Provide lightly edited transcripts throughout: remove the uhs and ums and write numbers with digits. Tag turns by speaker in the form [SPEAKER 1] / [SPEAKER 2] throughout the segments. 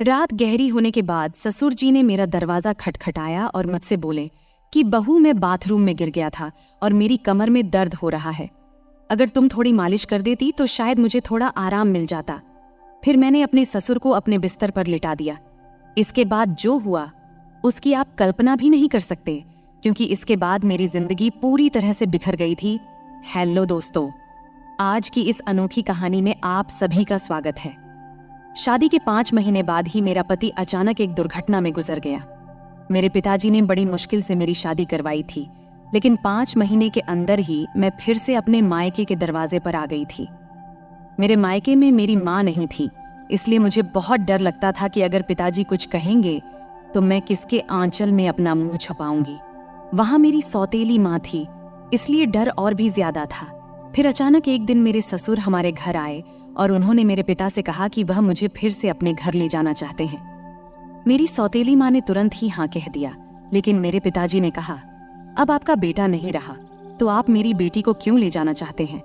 [SPEAKER 1] रात गहरी होने के बाद ससुर जी ने मेरा दरवाजा खटखटाया और मुझसे बोले कि बहू, मैं बाथरूम में गिर गया था और मेरी कमर में दर्द हो रहा है। अगर तुम थोड़ी मालिश कर देती तो शायद मुझे थोड़ा आराम मिल जाता। फिर मैंने अपने ससुर को अपने बिस्तर पर लिटा दिया। इसके बाद जो हुआ उसकी आप कल्पना भी नहीं कर सकते, क्योंकि इसके बाद मेरी जिंदगी पूरी तरह से बिखर गई थी। हेलो दोस्तों, आज की इस अनोखी कहानी में आप सभी का स्वागत है। शादी के 5 महीने बाद ही मेरा पति अचानक एक दुर्घटना में गुजर गया। मेरे पिताजी ने बड़ी मुश्किल से मेरी शादी करवाई थी, लेकिन 5 महीने के अंदर ही मैं फिर से अपने मायके के दरवाजे पर आ गई थी। मेरे मायके में मेरी माँ नहीं थी, इसलिए मुझे बहुत डर लगता था कि अगर पिताजी कुछ कहेंगे तो मैं किसके आंचल में अपना मुंह छुपाऊंगी। वहां मेरी सौतेली माँ थी, इसलिए डर और भी ज्यादा था। फिर अचानक एक दिन मेरे ससुर हमारे घर आए और उन्होंने मेरे पिता से कहा कि वह मुझे फिर से अपने घर ले जाना चाहते हैं। मेरी सौतेली माँ ने तुरंत ही हाँ कह दिया, लेकिन मेरे पिताजी ने कहा, अब आपका बेटा नहीं रहा तो आप मेरी बेटी को क्यों ले जाना चाहते हैं।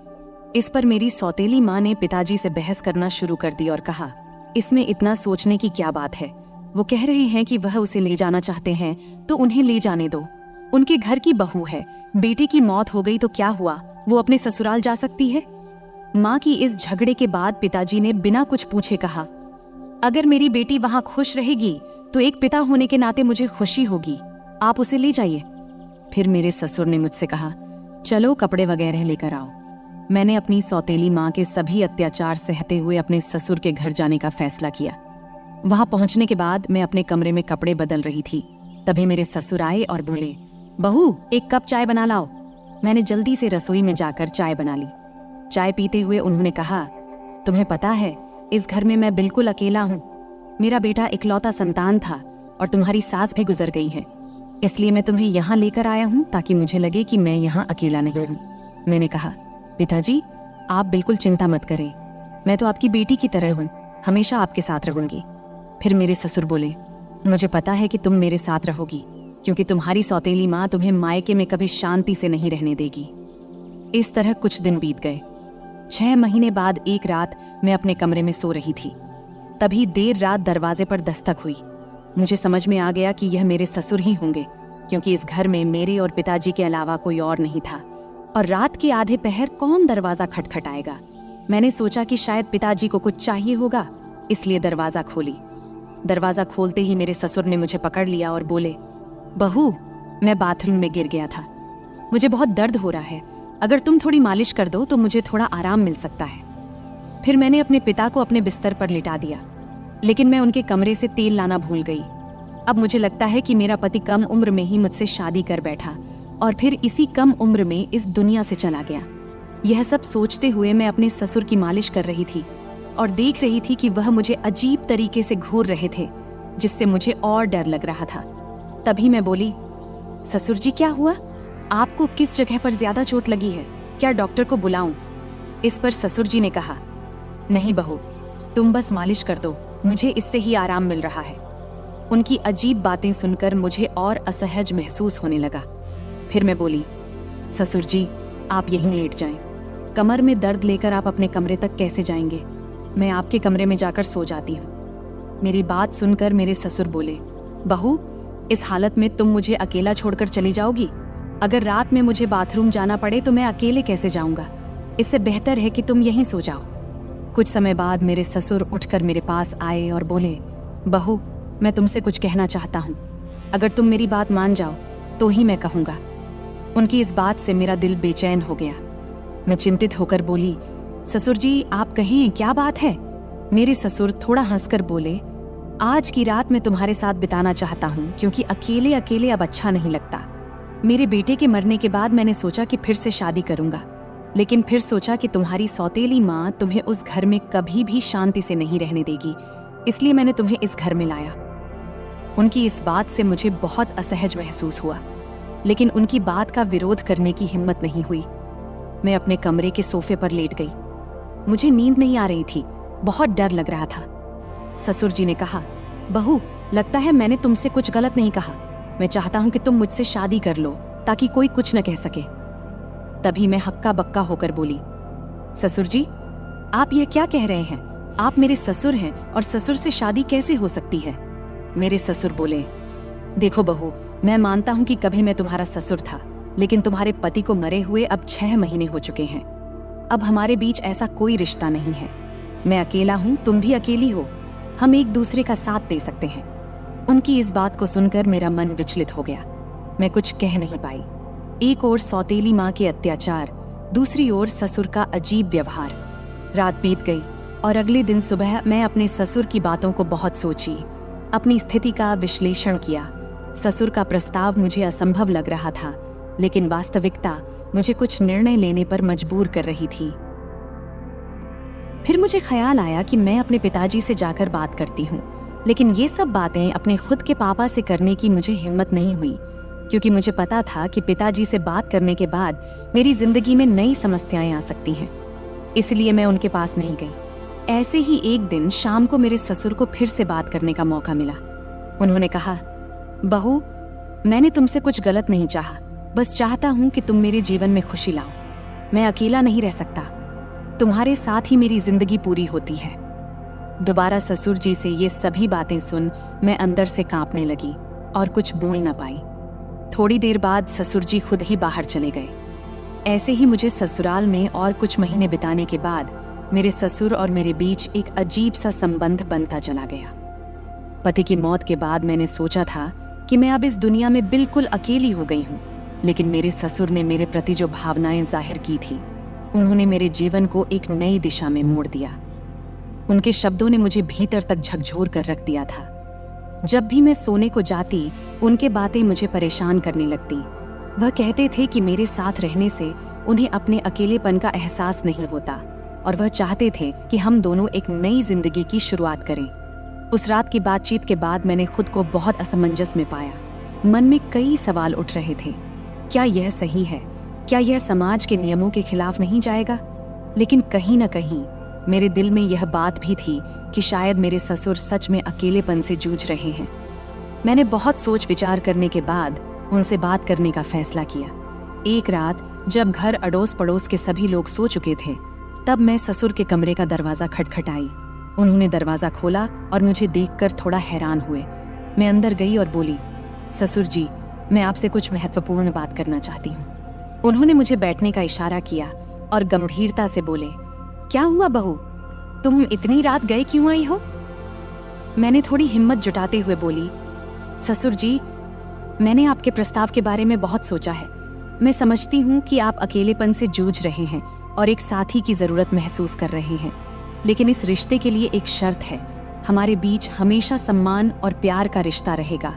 [SPEAKER 1] इस पर मेरी सौतेली माँ ने पिताजी से बहस करना शुरू कर दी और कहा, इसमें इतना सोचने की क्या बात है। वो कह रहे हैं कि वह उसे ले जाना चाहते हैं तो उन्हें ले जाने दो। उनके घर की बहू है, बेटी की मौत हो गई तो क्या हुआ, वो अपने ससुराल जा सकती है। माँ की इस झगड़े के बाद पिताजी ने बिना कुछ पूछे कहा, अगर मेरी बेटी वहां खुश रहेगी तो एक पिता होने के नाते मुझे खुशी होगी, आप उसे ले जाइए। फिर मेरे ससुर ने मुझसे कहा, चलो कपड़े वगैरह लेकर आओ। मैंने अपनी सौतेली माँ के सभी अत्याचार सहते हुए अपने ससुर के घर जाने का फैसला किया। वहां पहुंचने के बाद मैं अपने कमरे में कपड़े बदल रही थी, तभी मेरे ससुर आए और बोले, बहू, एक कप चाय बना लाओ। मैंने जल्दी से रसोई में जाकर चाय बना ली। चाय पीते हुए उन्होंने कहा, तुम्हें पता है इस घर में मैं बिल्कुल अकेला हूँ। मेरा बेटा इकलौता संतान था और तुम्हारी सास भी गुजर गई है, इसलिए मैं तुम्हें यहाँ लेकर आया हूँ ताकि मुझे लगे कि मैं यहाँ अकेला नहीं हूँ। मैंने कहा, पिताजी आप बिल्कुल चिंता मत करें, मैं तो आपकी बेटी की तरह हूँ, हमेशा आपके साथ रहूंगी। फिर मेरे ससुर बोले, मुझे पता है कि तुम मेरे साथ रहोगी, क्योंकि तुम्हारी सौतेली माँ तुम्हें मायके में कभी शांति से नहीं रहने देगी। इस तरह कुछ दिन बीत गए। 6 महीने बाद एक रात मैं अपने कमरे में सो रही थी, तभी देर रात दरवाजे पर दस्तक हुई। मुझे समझ में आ गया कि यह मेरे ससुर ही होंगे, क्योंकि इस घर में मेरे और पिताजी के अलावा कोई और नहीं था, और रात के आधे पहर कौन दरवाजा खटखटाएगा। मैंने सोचा कि शायद पिताजी को कुछ चाहिए होगा, इसलिए दरवाजा खोली। दरवाजा खोलते ही मेरे ससुर ने मुझे पकड़ लिया और बोले, बहू, मैं बाथरूम में गिर गया था, मुझे बहुत दर्द हो रहा है, अगर तुम थोड़ी मालिश कर दो तो मुझे थोड़ा आराम मिल सकता है। फिर मैंने अपने पिता को अपने बिस्तर पर लिटा दिया, लेकिन मैं उनके कमरे से तेल लाना भूल गई। अब मुझे लगता है कि मेरा पति कम उम्र में ही मुझसे शादी कर बैठा और फिर इसी कम उम्र में इस दुनिया से चला गया। यह सब सोचते हुए मैं अपने ससुर की मालिश कर रही थी और देख रही थी कि वह मुझे अजीब तरीके से घूर रहे थे, जिससे मुझे और डर लग रहा था। तभी मैं बोली, ससुर जी क्या हुआ, आपको किस जगह पर ज्यादा चोट लगी है, क्या डॉक्टर को बुलाऊं? इस पर ससुर जी ने कहा, नहीं बहू, तुम बस मालिश कर दो, मुझे इससे ही आराम मिल रहा है। उनकी अजीब बातें सुनकर मुझे और असहज महसूस होने लगा। फिर मैं बोली, ससुर जी आप यहीं लेट जाएं, कमर में दर्द लेकर आप अपने कमरे तक कैसे जाएंगे, मैं आपके कमरे में जाकर सो जाती हूँ। मेरी बात सुनकर मेरे ससुर बोले, बहू, इस हालत में तुम मुझे अकेला छोड़कर चली जाओगी? अगर रात में मुझे बाथरूम जाना पड़े तो मैं अकेले कैसे जाऊंगा, इससे बेहतर है कि तुम यहीं सो जाओ। कुछ समय बाद मेरे ससुर उठकर मेरे पास आए और बोले, बहू, मैं तुमसे कुछ कहना चाहता हूँ, अगर तुम मेरी बात मान जाओ तो ही मैं कहूँगा। उनकी इस बात से मेरा दिल बेचैन हो गया। मैं चिंतित होकर बोली, ससुर जी आप कहें, क्या बात है? मेरे ससुर थोड़ा हंसकर बोले, आज की रात मैं तुम्हारे साथ बिताना चाहता हूँ, क्योंकि अकेले अकेले अब अच्छा नहीं लगता। मेरे बेटे के मरने के बाद मैंने सोचा कि फिर से शादी करूंगा, लेकिन फिर सोचा कि तुम्हारी सौतेली माँ तुम्हें उस घर में कभी भी शांति से नहीं रहने देगी, इसलिए मैंने तुम्हें इस घर में लाया। उनकी इस बात से मुझे बहुत असहज महसूस हुआ, लेकिन उनकी बात का विरोध करने की हिम्मत नहीं हुई। मैं अपने कमरे के सोफे पर लेट गई। मुझे नींद नहीं आ रही थी, बहुत डर लग रहा था। ससुर जी ने कहा, बहू, लगता है मैंने तुमसे कुछ गलत नहीं कहा, मैं चाहता हूं कि तुम मुझसे शादी कर लो ताकि कोई कुछ न कह सके। तभी मैं हक्का बक्का होकर बोली, ससुर जी आप ये क्या कह रहे हैं, आप मेरे ससुर हैं और ससुर से शादी कैसे हो सकती है? मेरे ससुर बोले, देखो बहू, मैं मानता हूँ कि कभी मैं तुम्हारा ससुर था, लेकिन तुम्हारे पति को मरे हुए अब 6 महीने हो चुके हैं। अब हमारे बीच ऐसा कोई रिश्ता नहीं है। मैं अकेला हूँ, तुम भी अकेली हो। हम एक दूसरे का साथ दे सकते हैं। उनकी इस बात को सुनकर मेरा मन विचलित हो गया। मैं कुछ कह नहीं पाई। एक ओर सौतेली माँ के अत्याचार, दूसरी ओर ससुर का अजीब व्यवहार। रात बीत गई और अगले दिन सुबह मैं अपने ससुर की बातों को बहुत सोची, अपनी स्थिति का विश्लेषण किया। ससुर का प्रस्ताव मुझे असंभव लग रहा था, लेकिन वास्तविकता मुझे कुछ निर्णय लेने पर मजबूर कर रही थी। फिर मुझे ख्याल आया कि मैं अपने पिताजी से जाकर बात करती हूँ, लेकिन ये सब बातें अपने खुद के पापा से करने की मुझे हिम्मत नहीं हुई, क्योंकि मुझे पता था कि पिताजी से बात करने के बाद मेरी जिंदगी में नई समस्याएं आ सकती हैं। इसलिए मैं उनके पास नहीं गई। ऐसे ही एक दिन शाम को मेरे ससुर को फिर से बात करने का मौका मिला। उन्होंने कहा, बहू, मैंने तुमसे कुछ गलत नहीं चाहा, बस चाहता हूं कि तुम मेरे जीवन में खुशी लाओ। मैं अकेला नहीं रह सकता, तुम्हारे साथ ही मेरी जिंदगी पूरी होती है। दोबारा ससुर जी से ये सभी बातें सुन मैं अंदर से कांपने लगी और कुछ बोल न पाई। थोड़ी देर बाद ससुर जी खुद ही बाहर चले गए। ऐसे ही मुझे ससुराल में और कुछ महीने बिताने के बाद मेरे ससुर और मेरे बीच एक अजीब सा संबंध बनता चला गया। पति की मौत के बाद मैंने सोचा था कि मैं अब इस दुनिया में बिल्कुल अकेली हो गई हूँ, लेकिन मेरे ससुर ने मेरे प्रति जो भावनाएं जाहिर की थी, उन्होंने मेरे जीवन को एक नई दिशा में मोड़ दिया। उनके शब्दों ने मुझे भीतर तक झकझोर कर रख दिया था। जब भी मैं सोने को जाती, उनके बातें मुझे परेशान करने लगती। वह कहते थे कि मेरे साथ रहने से उन्हें अपने अकेलेपन का एहसास नहीं होता और वह चाहते थे कि हम दोनों एक नई जिंदगी की शुरुआत करें। उस रात की बातचीत के बाद मैंने खुद को बहुत असमंजस में पाया। मन में कई सवाल उठ रहे थे। क्या यह सही है? क्या यह समाज के नियमों के खिलाफ नहीं जाएगा? लेकिन कहीं न कहीं मेरे दिल में यह बात भी थी कि शायद मेरे ससुर सच में अकेलेपन से जूझ रहे हैं। मैंने बहुत सोच विचार करने के बाद उनसे बात करने का फैसला किया। एक रात जब घर अड़ोस पड़ोस के सभी लोग सो चुके थे, तब मैं ससुर के कमरे का दरवाजा खटखटाई। उन्होंने दरवाजा खोला और मुझे देखकर थोड़ा हैरान हुए। मैं अंदर गई और बोली, ससुर जी, मैं आपसे कुछ महत्वपूर्ण बात करना चाहती हूँ। उन्होंने मुझे बैठने का इशारा किया और गंभीरता से बोले, क्या हुआ बहू, तुम इतनी रात गए क्यों आई हो? मैंने थोड़ी हिम्मत जुटाते हुए बोली, ससुर जी, मैंने आपके प्रस्ताव के बारे में बहुत सोचा है। मैं समझती हूँ कि आप अकेलेपन से जूझ रहे हैं और एक साथी की जरूरत महसूस कर रहे हैं, लेकिन इस रिश्ते के लिए एक शर्त है। हमारे बीच हमेशा सम्मान और प्यार का रिश्ता रहेगा।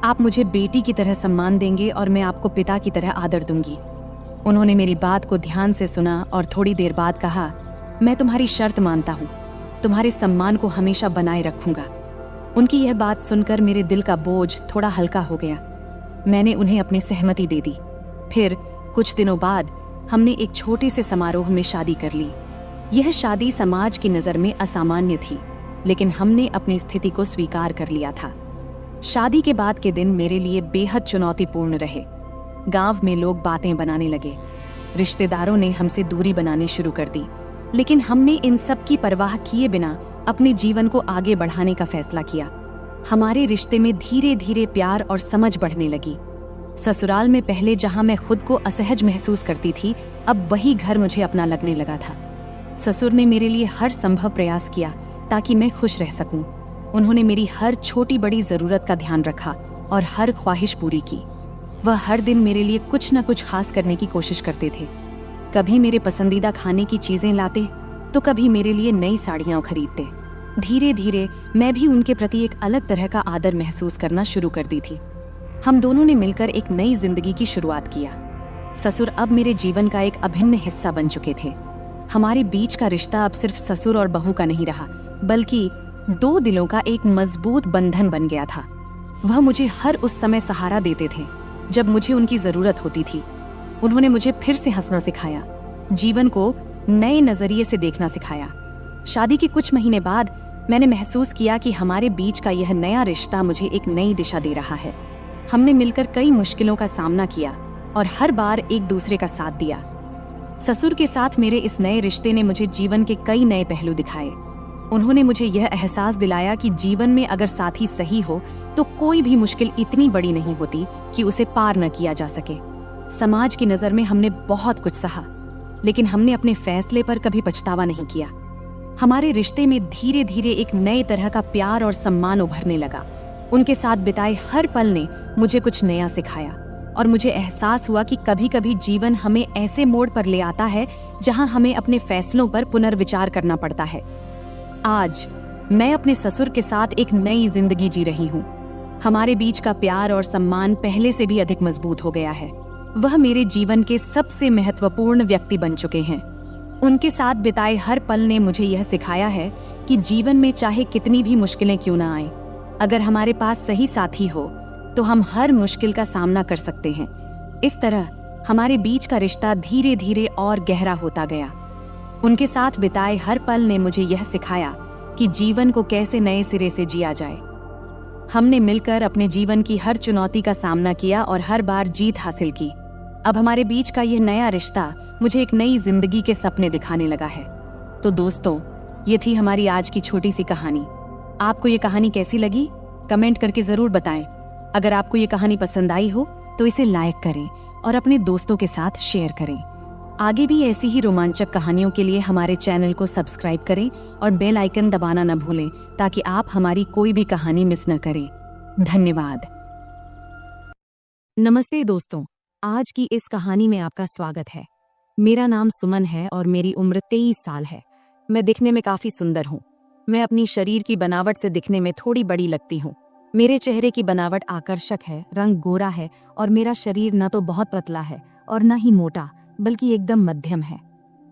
[SPEAKER 1] आप मुझे बेटी की तरह सम्मान देंगे और मैं आपको पिता की तरह आदर दूंगी। उन्होंने मेरी बात को ध्यान से सुना और थोड़ी देर बाद कहा, मैं तुम्हारी शर्त मानता हूँ, तुम्हारे सम्मान को हमेशा बनाए रखूंगा। उनकी यह बात सुनकर मेरे दिल का बोझ थोड़ा हल्का हो गया। मैंने उन्हें अपनी सहमति दे दी। फिर कुछ दिनों बाद हमने एक छोटे से समारोह में शादी कर ली। यह शादी समाज की नज़र में असामान्य थी, लेकिन हमने अपनी स्थिति को स्वीकार कर लिया था। शादी के बाद के दिन मेरे लिए बेहद चुनौतीपूर्ण रहे। गांव में लोग बातें बनाने लगे, रिश्तेदारों ने हमसे दूरी बनानी शुरू कर दी, लेकिन हमने इन सब की परवाह किए बिना अपने जीवन को आगे बढ़ाने का फैसला किया। हमारे रिश्ते में धीरे धीरे प्यार और समझ बढ़ने लगी। ससुराल में पहले जहां मैं खुद को असहज महसूस करती थी, अब वही घर मुझे अपना लगने लगा था। ससुर ने मेरे लिए हर संभव प्रयास किया ताकि मैं खुश रह सकूं। उन्होंने मेरी हर छोटी बड़ी जरूरत का ध्यान रखा और हर ख्वाहिश पूरी की। वह हर दिन मेरे लिए कुछ न कुछ खास करने की कोशिश करते थे। कभी मेरे पसंदीदा खाने की चीजें लाते, तो कभी मेरे लिए नई साड़ियां खरीदते। धीरे धीरे मैं भी उनके प्रति एक अलग तरह का आदर महसूस करना शुरू कर दी थी। हम दोनों ने मिलकर एक नई जिंदगी की शुरुआत किया। ससुर अब मेरे जीवन का एक अभिन्न हिस्सा बन चुके थे। हमारे बीच का रिश्ता अब सिर्फ ससुर और बहू का नहीं रहा, बल्कि दो दिलों का एक मजबूत बंधन बन गया था। वह मुझे हर उस समय सहारा देते थे जब मुझे उनकी जरूरत होती थी। उन्होंने मुझे फिर से हंसना सिखाया, जीवन को नए नजरिए से देखना सिखाया। शादी के कुछ महीने बाद मैंने महसूस किया कि हमारे बीच का यह नया रिश्ता मुझे एक नई दिशा दे रहा है। हमने मिलकर कई मुश्किलों का सामना किया और हर बार एक दूसरे का साथ दिया। ससुर के साथ मेरे इस नए रिश्ते ने मुझे जीवन के कई नए पहलू दिखाए। उन्होंने मुझे यह एहसास दिलाया कि जीवन में अगर साथी सही हो तो कोई भी मुश्किल इतनी बड़ी नहीं होती कि उसे पार न किया जा सके। समाज की नज़र में हमने बहुत कुछ सहा, लेकिन हमने अपने फैसले पर कभी पछतावा नहीं किया। हमारे रिश्ते में धीरे धीरे एक नए तरह का प्यार और सम्मान उभरने लगा। उनके साथ बिताए हर पल ने मुझे कुछ नया सिखाया और मुझे एहसास हुआ कि कभी कभी जीवन हमें ऐसे मोड़ पर ले आता है जहां हमें अपने फैसलों पर पुनर्विचार करना पड़ता है। आज मैं अपने ससुर के साथ एक नई जिंदगी जी रही हूँ। हमारे बीच का प्यार और सम्मान पहले से भी अधिक मजबूत हो गया है। वह मेरे जीवन के सबसे महत्वपूर्ण व्यक्ति बन चुके हैं। उनके साथ बिताए हर पल ने मुझे यह सिखाया है कि जीवन में चाहे कितनी भी मुश्किलें क्यों ना आए, अगर हमारे पास सही साथी हो तो हम हर मुश्किल का सामना कर सकते हैं। इस तरह हमारे बीच का रिश्ता धीरे धीरे और गहरा होता गया। उनके साथ बिताए हर पल ने मुझे यह सिखाया कि जीवन को कैसे नए सिरे से जिया जाए। हमने मिलकर अपने जीवन की हर चुनौती का सामना किया और हर बार जीत हासिल की। अब हमारे बीच का यह नया रिश्ता मुझे एक नई जिंदगी के सपने दिखाने लगा है। तो दोस्तों, ये थी हमारी आज की छोटी सी कहानी। आपको ये कहानी कैसी लगी? कमेंट करके जरूर बताएं। अगर आपको ये कहानी पसंद आई हो तो इसे लाइक करें और अपने दोस्तों के साथ शेयर करें। आगे भी ऐसी ही रोमांचक कहानियों के लिए हमारे चैनल को सब्सक्राइब करें और बेल आइकन दबाना न भूलें ताकि आप हमारी कोई भी कहानी मिस न करें। धन्यवाद। नमस्ते दोस्तों, आज की इस कहानी में आपका स्वागत है। मेरा नाम सुमन है और मेरी उम्र 23 साल है। मैं दिखने में काफी सुंदर हूँ। मैं अपनी शरीर की बनावट से दिखने में थोड़ी बड़ी लगती हूँ। मेरे चेहरे की बनावट आकर्षक है, रंग गोरा है और मेरा शरीर न तो बहुत पतला है और न ही मोटा, बल्कि एकदम मध्यम है।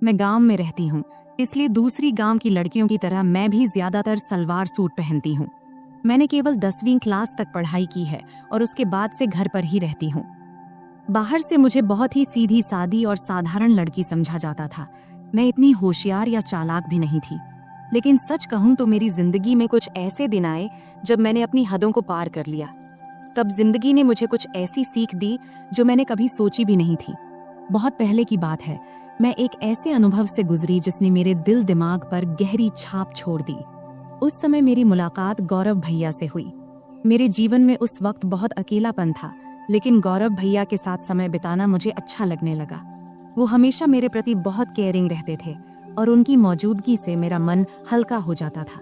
[SPEAKER 1] मैं गांव में रहती हूँ, इसलिए दूसरी गांव की लड़कियों की तरह मैं भी ज्यादातर सलवार सूट पहनती हूँ। मैंने केवल 10वीं क्लास तक पढ़ाई की है और उसके बाद से घर पर ही रहती हूँ। बाहर से मुझे बहुत ही सीधी सादी और साधारण लड़की समझा जाता था। मैं इतनी होशियार या चालाक भी नहीं थी। लेकिन सच कहूं तो मेरी जिंदगी में कुछ ऐसे दिन आए जब मैंने अपनी हदों को पार कर लिया। तब जिंदगी ने मुझे कुछ ऐसी सीख दी जो मैंने कभी सोची भी नहीं थी। बहुत पहले की बात है, मैं एक ऐसे अनुभव से गुजरी जिसने मेरे दिल दिमाग पर गहरी छाप छोड़ दी। उस समय मेरी मुलाकात गौरव भैया से हुई। मेरे जीवन में उस वक्त बहुत अकेलापन था, लेकिन गौरव भैया के साथ समय बिताना मुझे अच्छा लगने लगा। वो हमेशा मेरे प्रति बहुत केयरिंग रहते थे और उनकी मौजूदगी से मेरा मन हल्का हो जाता था।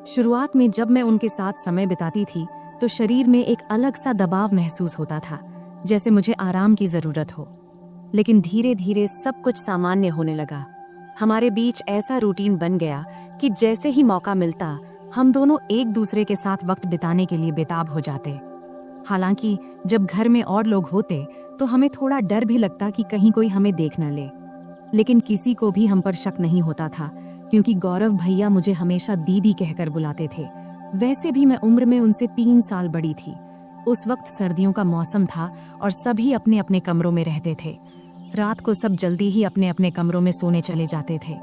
[SPEAKER 1] शुरुआत में जब मैं उनके साथ समय बिताती थी तो शरीर में एक अलग सा दबाव महसूस होता था, जैसे मुझे आराम की जरूरत हो। लेकिन धीरे धीरे सब कुछ सामान्य होने लगा। हमारे बीच ऐसा रूटीन बन गया कि जैसे ही मौका मिलता हम दोनों एक दूसरे के साथ वक्त बिताने के लिए बेताब हो जाते। हालांकि जब घर में और लोग होते तो हमें थोड़ा डर भी लगता कि कहीं कोई हमें देख न ले, लेकिन किसी को भी हम पर शक नहीं होता था क्योंकि गौरव भैया मुझे हमेशा दीदी कहकर बुलाते थे। वैसे भी मैं उम्र में उनसे 3 साल बड़ी थी। उस वक्त सर्दियों का मौसम था और सभी अपने अपने कमरों में रहते थे। रात को सब जल्दी ही अपने अपने कमरों में सोने चले जाते थे।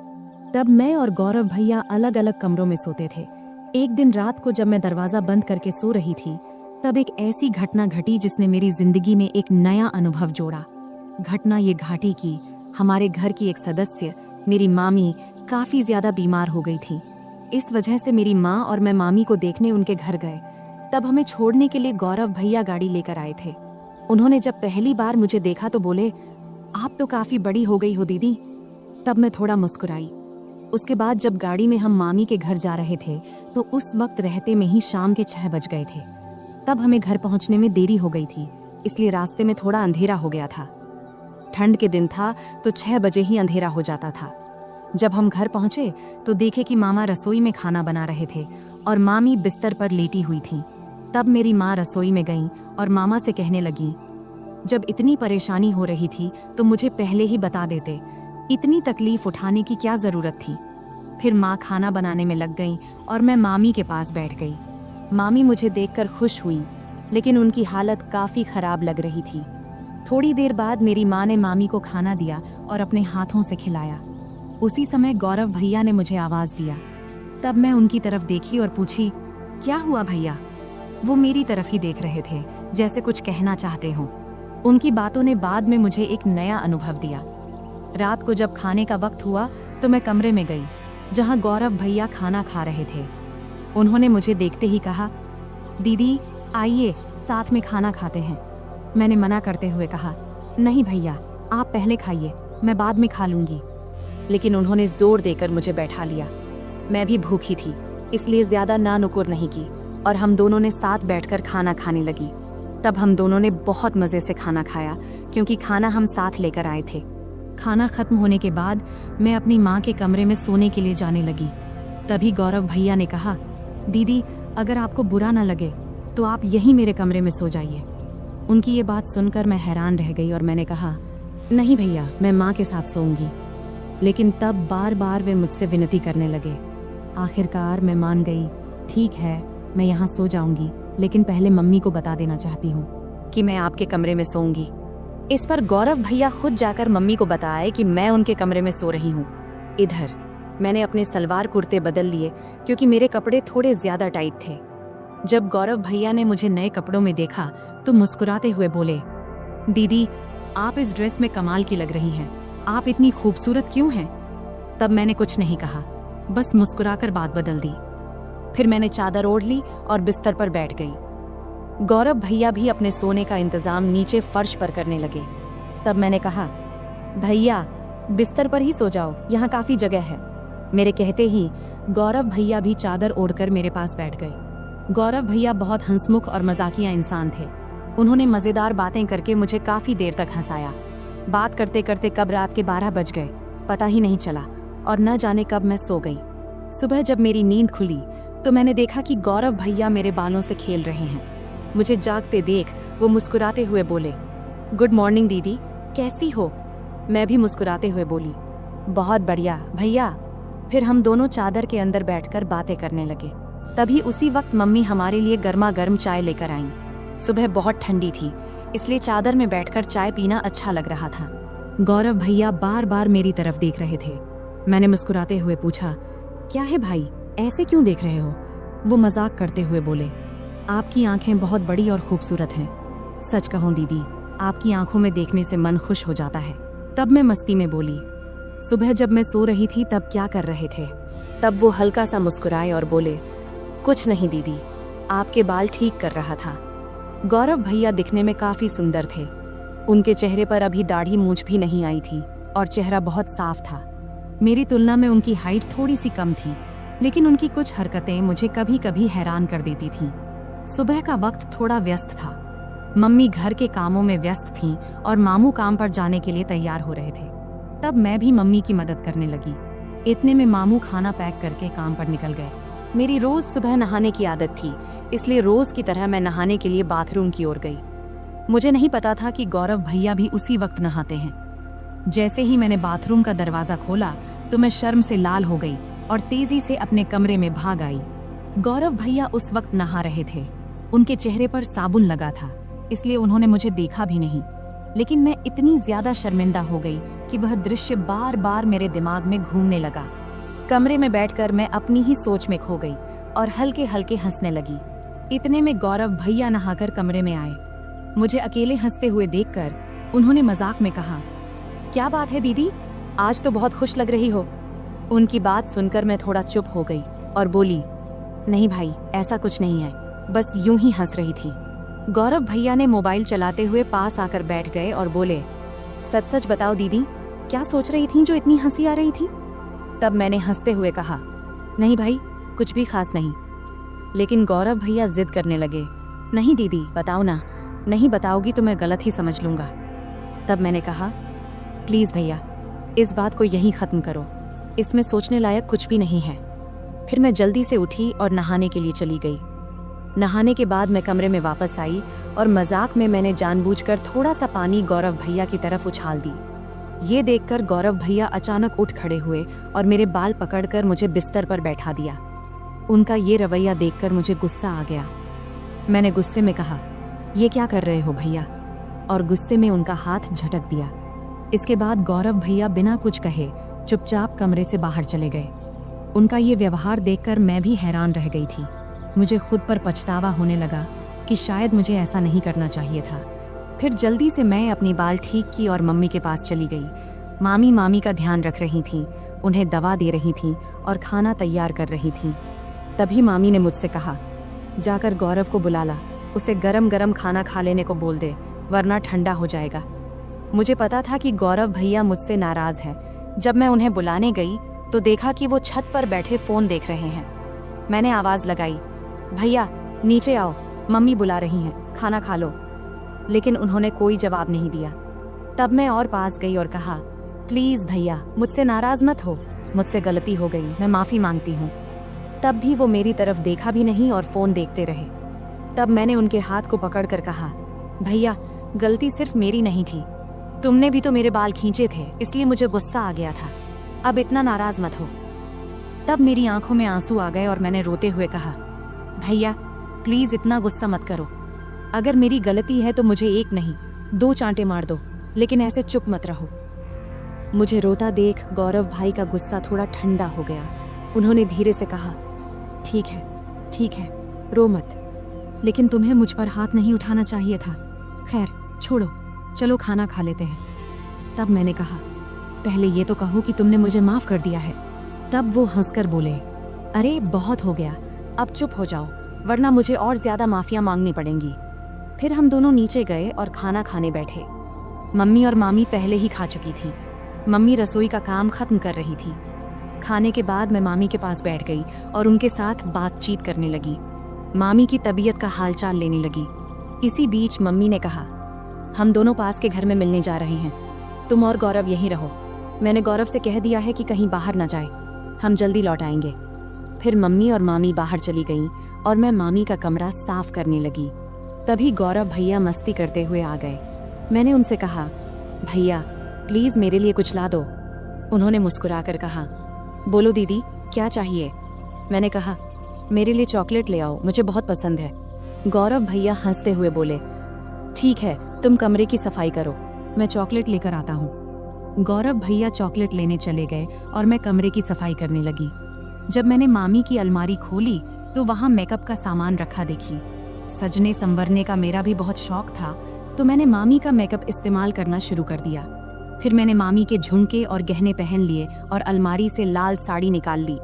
[SPEAKER 1] तब मैं और गौरव भैया अलग अलग कमरों में सोते थे। एक दिन रात को जब मैं दरवाजा बंद करके सो रही थी तब एक ऐसी घटना घटी जिसने मेरी जिंदगी में एक नया अनुभव जोड़ा। घटना ये घाटी की, हमारे घर की एक सदस्य, मेरी मामी, काफी ज्यादा बीमार हो गई थी। इस वजह से मेरी माँ और मैं मामी को देखने उनके घर गए। तब हमें छोड़ने के लिए गौरव भैया गाड़ी लेकर आए थे। उन्होंने जब पहली बार मुझे देखा तो बोले, आप तो काफी बड़ी हो गई हो दीदी। तब मैं थोड़ा मुस्कुराई। उसके बाद जब गाड़ी में हम मामी के घर जा रहे थे तो उस वक्त रहते में ही शाम के 6 बज गए थे। तब हमें घर पहुंचने में देरी हो गई थी, इसलिए रास्ते में थोड़ा अंधेरा हो गया था। ठंड के दिन था तो 6 बजे ही अंधेरा हो जाता था। जब हम घर पहुंचे तो देखे कि मामा रसोई में खाना बना रहे थे और मामी बिस्तर पर लेटी हुई थी। तब मेरी माँ रसोई में गई और मामा से कहने लगी, जब इतनी परेशानी हो रही थी तो मुझे पहले ही बता देते, इतनी तकलीफ उठाने की क्या जरूरत थी। फिर माँ खाना बनाने में लग गई और मैं मामी के पास बैठ गई। मामी मुझे देखकर खुश हुई, लेकिन उनकी हालत काफी खराब लग रही थी। थोड़ी देर बाद मेरी माँ ने मामी को खाना दिया और अपने हाथों से खिलाया। उसी समय गौरव भैया ने मुझे आवाज दिया। तब मैं उनकी तरफ देखी और पूछी, क्या हुआ भैया? वो मेरी तरफ ही देख रहे थे, जैसे कुछ कहना चाहते हों। उनकी बातों ने बाद में मुझे एक नया अनुभव दिया। रात को जब खाने का वक्त हुआ तो मैं कमरे में गई। जहां गौरव भैया खाना खा रहे थे। उन्होंने मुझे देखते ही कहा, दीदी आइए साथ में खाना खाते हैं। मैंने मना करते हुए कहा, नहीं भैया आप पहले खाइए, मैं बाद में खा लूंगी। लेकिन उन्होंने जोर देकर मुझे बैठा लिया। मैं भी भूखी थी, इसलिए ज्यादा ना नुकुर नहीं की और हम दोनों ने साथ बैठकर खाना खाने लगी। तब हम दोनों ने बहुत मजे से खाना खाया, क्योंकि खाना हम साथ लेकर आए थे। खाना खत्म होने के बाद मैं अपनी माँ के कमरे में सोने के लिए जाने लगी। तभी गौरव भैया ने कहा, दीदी अगर आपको बुरा ना लगे तो आप यहीं मेरे कमरे में सो जाइए। उनकी ये बात सुनकर मैं हैरान रह गई और मैंने कहा, नहीं भैया मैं माँ के साथ सोऊंगी। लेकिन तब बार बार वे मुझसे विनती करने लगे। आखिरकार मैं मान गई, ठीक है मैं यहाँ सो जाऊंगी, लेकिन पहले मम्मी को बता देना चाहती हूँ कि मैं आपके कमरे में सोऊंगी। इस पर गौरव भैया खुद जाकर मम्मी को बताए कि मैं उनके कमरे में सो रही हूँ। इधर मैंने अपने सलवार कुर्ते बदल लिए, क्योंकि मेरे कपड़े थोड़े ज्यादा टाइट थे। जब गौरव भैया ने मुझे नए कपड़ों में देखा तो मुस्कुराते हुए बोले, दीदी आप इस ड्रेस में कमाल की लग रही हैं, आप इतनी खूबसूरत क्यों हैं? तब मैंने कुछ नहीं कहा, बस मुस्कुराकर बात बदल दी। फिर मैंने चादर ओढ़ ली और बिस्तर पर बैठ गई। गौरव भैया भी अपने सोने का इंतजाम नीचे फर्श पर करने लगे। तब मैंने कहा, भैया बिस्तर पर ही सो जाओ, यहाँ काफी जगह है। मेरे कहते ही गौरव भैया भी चादर ओढ़कर मेरे पास बैठ गए। गौरव भैया बहुत हंसमुख और मजाकिया इंसान थे। उन्होंने मजेदार बातें करके मुझे काफी देर तक हंसाया। बात करते करते कब रात के 12 बज गए पता ही नहीं चला और न जाने कब मैं सो गई। सुबह जब मेरी नींद खुली तो मैंने देखा कि गौरव भैया मेरे बालों से खेल रहे हैं। मुझे जागते देख वो मुस्कुराते हुए बोले, गुड मॉर्निंग दीदी, कैसी हो? मैं भी मुस्कुराते हुए बोली, बहुत बढ़िया भैया। फिर हम दोनों चादर के अंदर बैठकर बातें करने लगे। तभी उसी वक्त मम्मी हमारे लिए गर्मा गर्म चाय लेकर आईं। सुबह बहुत ठंडी थी, इसलिए चादर में बैठकर चाय पीना अच्छा लग रहा था। गौरव भैया बार बार मेरी तरफ देख रहे थे। मैंने मुस्कुराते हुए पूछा, क्या है भाई, ऐसे क्यों देख रहे हो? वो मजाक करते हुए बोले, आपकी आंखें बहुत बड़ी और खूबसूरत हैं। सच कहूं दीदी, आपकी आंखों में देखने से मन खुश हो जाता है। तब मैं मस्ती में बोली, सुबह जब मैं सो रही थी तब क्या कर रहे थे? तब वो हल्का सा मुस्कुराए और बोले, कुछ नहीं दीदी, आपके बाल ठीक कर रहा था। गौरव भैया दिखने में काफी सुंदर थे। उनके चेहरे पर अभी दाढ़ी मूंछ भी नहीं आई थी और चेहरा बहुत साफ था। मेरी तुलना में उनकी हाइट थोड़ी सी कम थी, लेकिन उनकी कुछ हरकतें मुझे कभी कभी हैरान कर देती थीं। सुबह का वक्त थोड़ा व्यस्त था। मम्मी घर के कामों में व्यस्त थीं और मामू काम पर जाने के लिए तैयार हो रहे थे। तब मैं भी मम्मी की मदद करने लगी। इतने में मामू खाना पैक करके काम पर निकल गए। मेरी रोज सुबह नहाने की आदत थी, इसलिए रोज की तरह मैं नहाने के लिए बाथरूम की ओर गई। मुझे नहीं पता था कि गौरव भैया भी उसी वक्त नहाते हैं। जैसे ही मैंने बाथरूम का दरवाजा खोला तो मैं शर्म से लाल हो गई और तेजी से अपने कमरे में भाग आई। गौरव भैया उस वक्त नहा रहे थे। उनके चेहरे पर साबुन लगा था, इसलिए उन्होंने मुझे देखा भी नहीं। लेकिन मैं इतनी ज्यादा शर्मिंदा हो गई कि वह दृश्य बार बार मेरे दिमाग में घूमने लगा। कमरे में बैठकर मैं अपनी ही सोच में खो गई और हल्के हल्के हंसने लगी। इतने में गौरव भैया नहाकर कमरे में आए। मुझे अकेले हंसते हुए देखकर उन्होंने मजाक में कहा, क्या बात है दीदी, आज तो बहुत खुश लग रही हो। उनकी बात सुनकर मैं थोड़ा चुप हो गई और बोली, नहीं भाई ऐसा कुछ नहीं है, बस यूं ही हंस रही थी। गौरव भैया ने मोबाइल चलाते हुए पास आकर बैठ गए और बोले, सच सच बताओ दीदी, क्या सोच रही थी जो इतनी हंसी आ रही थी? तब मैंने हंसते हुए कहा, नहीं भाई कुछ भी खास नहीं। लेकिन गौरव भैया जिद करने लगे, नहीं दीदी बताओ ना, नहीं बताओगी तो मैं गलत ही समझ लूंगा। तब मैंने कहा, प्लीज भैया इस बात को यहीं खत्म करो, इसमें सोचने लायक कुछ भी नहीं है। फिर मैं जल्दी से उठी और नहाने के लिए चली गई। नहाने के बाद मैं कमरे में वापस आई और मजाक में मैंने जानबूझकर थोड़ा सा पानी गौरव भैया की तरफ उछाल दी। ये देखकर गौरव भैया अचानक उठ खड़े हुए और मेरे बाल पकड़कर मुझे बिस्तर पर बैठा दिया। उनका ये रवैया देखकर मुझे गुस्सा आ गया। मैंने गुस्से में कहा, ये क्या कर रहे हो भैया? और गुस्से में उनका हाथ झटक दिया। इसके बाद गौरव भैया बिना कुछ कहे चुपचाप कमरे से बाहर चले गए। उनका ये व्यवहार देखकर मैं भी हैरान रह गई थी। मुझे खुद पर पछतावा होने लगा कि शायद मुझे ऐसा नहीं करना चाहिए था। फिर जल्दी से मैं अपनी बाल ठीक की और मम्मी के पास चली गई। मामी का ध्यान रख रही थीं उन्हें दवा दे रही थीं और खाना तैयार कर रही थीं। तभी मामी ने मुझसे कहा, जाकर गौरव को बुला ला, उसे गरम गरम खाना खा लेने को बोल दे, वरना ठंडा हो जाएगा। मुझे पता था कि गौरव भैया मुझसे नाराज है। जब मैं उन्हें बुलाने गई तो देखा कि वो छत पर बैठे फोन देख रहे हैं। मैंने आवाज लगाई, भैया नीचे आओ, मम्मी बुला रही हैं, खाना खा लो। लेकिन उन्होंने कोई जवाब नहीं दिया। तब मैं और पास गई और कहा, प्लीज भैया मुझसे नाराज मत हो, मुझसे गलती हो गई, मैं माफी मांगती हूँ। तब भी वो मेरी तरफ देखा भी नहीं और फोन देखते रहे। तब मैंने उनके हाथ को पकड़कर कहा, भैया गलती सिर्फ मेरी नहीं थी, तुमने भी तो मेरे बाल खींचे थे, इसलिए मुझे गुस्सा आ गया था, अब इतना नाराज मत हो। तब मेरी आंखों में आंसू आ गए और मैंने रोते हुए कहा, भैया प्लीज इतना गुस्सा मत करो, अगर मेरी गलती है तो मुझे एक नहीं 2 चांटे मार दो, लेकिन ऐसे चुप मत रहो। मुझे रोता देख गौरव भाई का गुस्सा थोड़ा ठंडा हो गया। उन्होंने धीरे से कहा, ठीक है, रो मत, लेकिन तुम्हें मुझ पर हाथ नहीं उठाना चाहिए था। खैर छोड़ो, चलो खाना खा लेते हैं। तब मैंने कहा, पहले ये तो कहो कि तुमने मुझे माफ कर दिया है। तब वो हंसकर बोले, अरे बहुत हो गया, अब चुप हो जाओ, वरना मुझे और ज्यादा माफिया मांगनी पड़ेंगी। फिर हम दोनों नीचे गए और खाना खाने बैठे। मम्मी और मामी पहले ही खा चुकी थी। मम्मी रसोई का काम खत्म कर रही थी। खाने के बाद मैं मामी के पास बैठ गई और उनके साथ बातचीत करने लगी। मामी की तबीयत का हालचाल लेने लगी। इसी बीच मम्मी ने कहा, हम दोनों पास के घर में मिलने जा रहे हैं, तुम और गौरव यहीं रहो। मैंने गौरव से कह दिया है कि कहीं बाहर ना जाए, हम जल्दी लौट आएंगे। फिर मम्मी और मामी बाहर चली गईं और मैं मामी का कमरा साफ करने लगी। तभी गौरव भैया मस्ती करते हुए आ गए। मैंने उनसे कहा, भैया प्लीज मेरे लिए कुछ ला दो। उन्होंने मुस्कुराकर कहा, बोलो दीदी क्या चाहिए। मैंने कहा, मेरे लिए चॉकलेट ले आओ, मुझे बहुत पसंद है। गौरव भैया हंसते हुए बोले, ठीक है, तुम कमरे की सफाई करो, मैं चॉकलेट लेकर आता हूँ। गौरव भैया चॉकलेट लेने चले गए और मैं कमरे की सफाई करने लगी। जब मैंने मामी की अलमारी खोली तो वहाँ मेकअप का सामान रखा देखी। सजने संवरने का मेरा भी बहुत शौक था, तो मैंने मामी का मेकअप इस्तेमाल करना शुरू कर दिया। फिर मैंने मामी के झुमके और गहने पहन लिए और अलमारी से लाल साड़ी निकाल ली।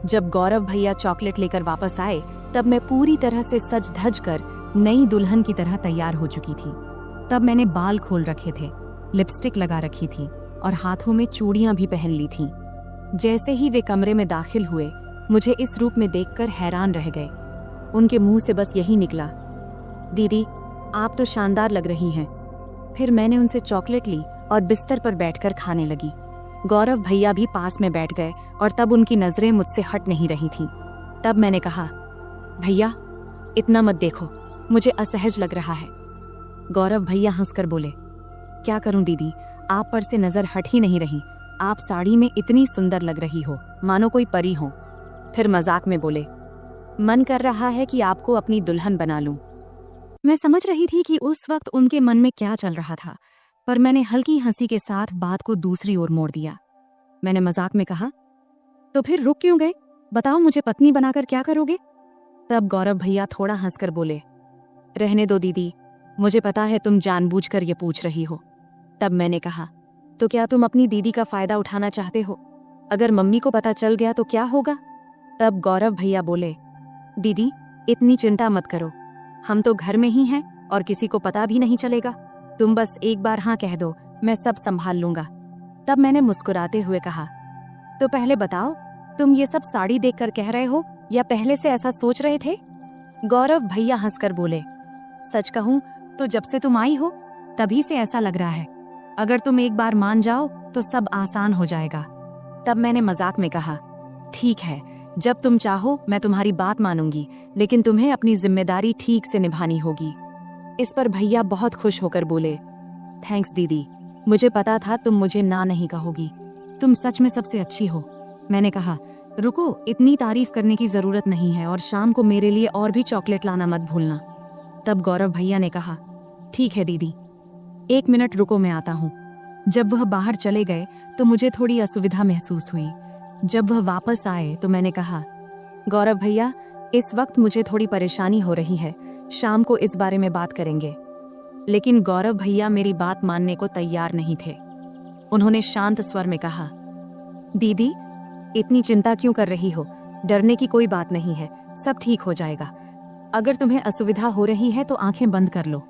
[SPEAKER 1] जब गौरव भैया चॉकलेट लेकर वापस आए तब मैं पूरी तरह से सज धज कर नई दुल्हन की तरह तैयार हो चुकी थी। तब मैंने बाल खोल रखे थे, लिपस्टिक लगा रखी थी और हाथों में चूड़ियां भी पहन ली थीं। जैसे ही वे कमरे में दाखिल हुए, मुझे इस रूप में देखकर हैरान रह गए। उनके मुंह से बस यही निकला, दीदी आप तो शानदार लग रही हैं। फिर मैंने उनसे चॉकलेट ली और बिस्तर पर बैठकर खाने लगी। गौरव भैया भी पास में बैठ गए और तब उनकी नजरें मुझसे हट नहीं रही थीं। तब मैंने कहा, भैया इतना मत देखो, मुझे असहज लग रहा है। गौरव भैया हंसकर बोले, क्या करूं दीदी, आप पर से नजर हट ही नहीं रही, आप साड़ी में इतनी सुंदर लग रही हो, मानो कोई परी हो। फिर मजाक में बोले, मन कर रहा है कि आपको अपनी दुल्हन बना लूं। मैं समझ रही थी कि उस वक्त उनके मन में क्या चल रहा था, पर मैंने हल्की हंसी के साथ बात को दूसरी ओर मोड़ दिया। मैंने मजाक में कहा, तो फिर रुक क्यों गए, बताओ मुझे पत्नी बनाकर क्या करोगे। तब गौरव भैया थोड़ा हंसकर बोले, रहने दो दीदी, मुझे पता है तुम जानबूझकर ये पूछ रही हो। तब मैंने कहा, तो क्या तुम अपनी दीदी का फायदा उठाना चाहते हो, अगर मम्मी को पता चल गया तो क्या होगा। तब गौरव भैया बोले, दीदी इतनी चिंता मत करो, हम तो घर में ही हैं और किसी को पता भी नहीं चलेगा, तुम बस एक बार हाँ कह दो, मैं सब संभाल लूंगा। तब मैंने मुस्कुराते हुए कहा, तो पहले बताओ तुम ये सब साड़ी देखकर कह रहे हो या पहले से ऐसा सोच रहे थे। गौरव भैया हंसकर बोले, सच कहूं तो जब से तुम आई हो तभी से ऐसा लग रहा है, अगर तुम एक बार मान जाओ तो सब आसान हो जाएगा। तब मैंने मजाक में कहा, ठीक है, जब तुम चाहो मैं तुम्हारी बात मानूंगी, लेकिन तुम्हें अपनी जिम्मेदारी ठीक से निभानी होगी। इस पर भैया बहुत खुश होकर बोले, थैंक्स दीदी, मुझे पता था तुम मुझे ना नहीं कहोगी, तुम सच में सबसे अच्छी हो। मैंने कहा, रुको, इतनी तारीफ करने की जरूरत नहीं है और शाम को मेरे लिए और भी चॉकलेट लाना मत भूलना। तब गौरव भैया ने कहा, ठीक है दीदी, 1 मिनट रुको, मैं आता हूँ। जब वह बाहर चले गए तो मुझे थोड़ी असुविधा महसूस हुई। जब वह वापस आए तो मैंने कहा, गौरव भैया इस वक्त मुझे थोड़ी परेशानी हो रही है, शाम को इस बारे में बात करेंगे। लेकिन गौरव भैया मेरी बात मानने को तैयार नहीं थे। उन्होंने शांत स्वर में कहा, दीदी, इतनी चिंता क्यों कर रही हो? डरने की कोई बात नहीं है, सब ठीक हो जाएगा। अगर तुम्हें असुविधा हो रही है तो आंखें बंद कर लो।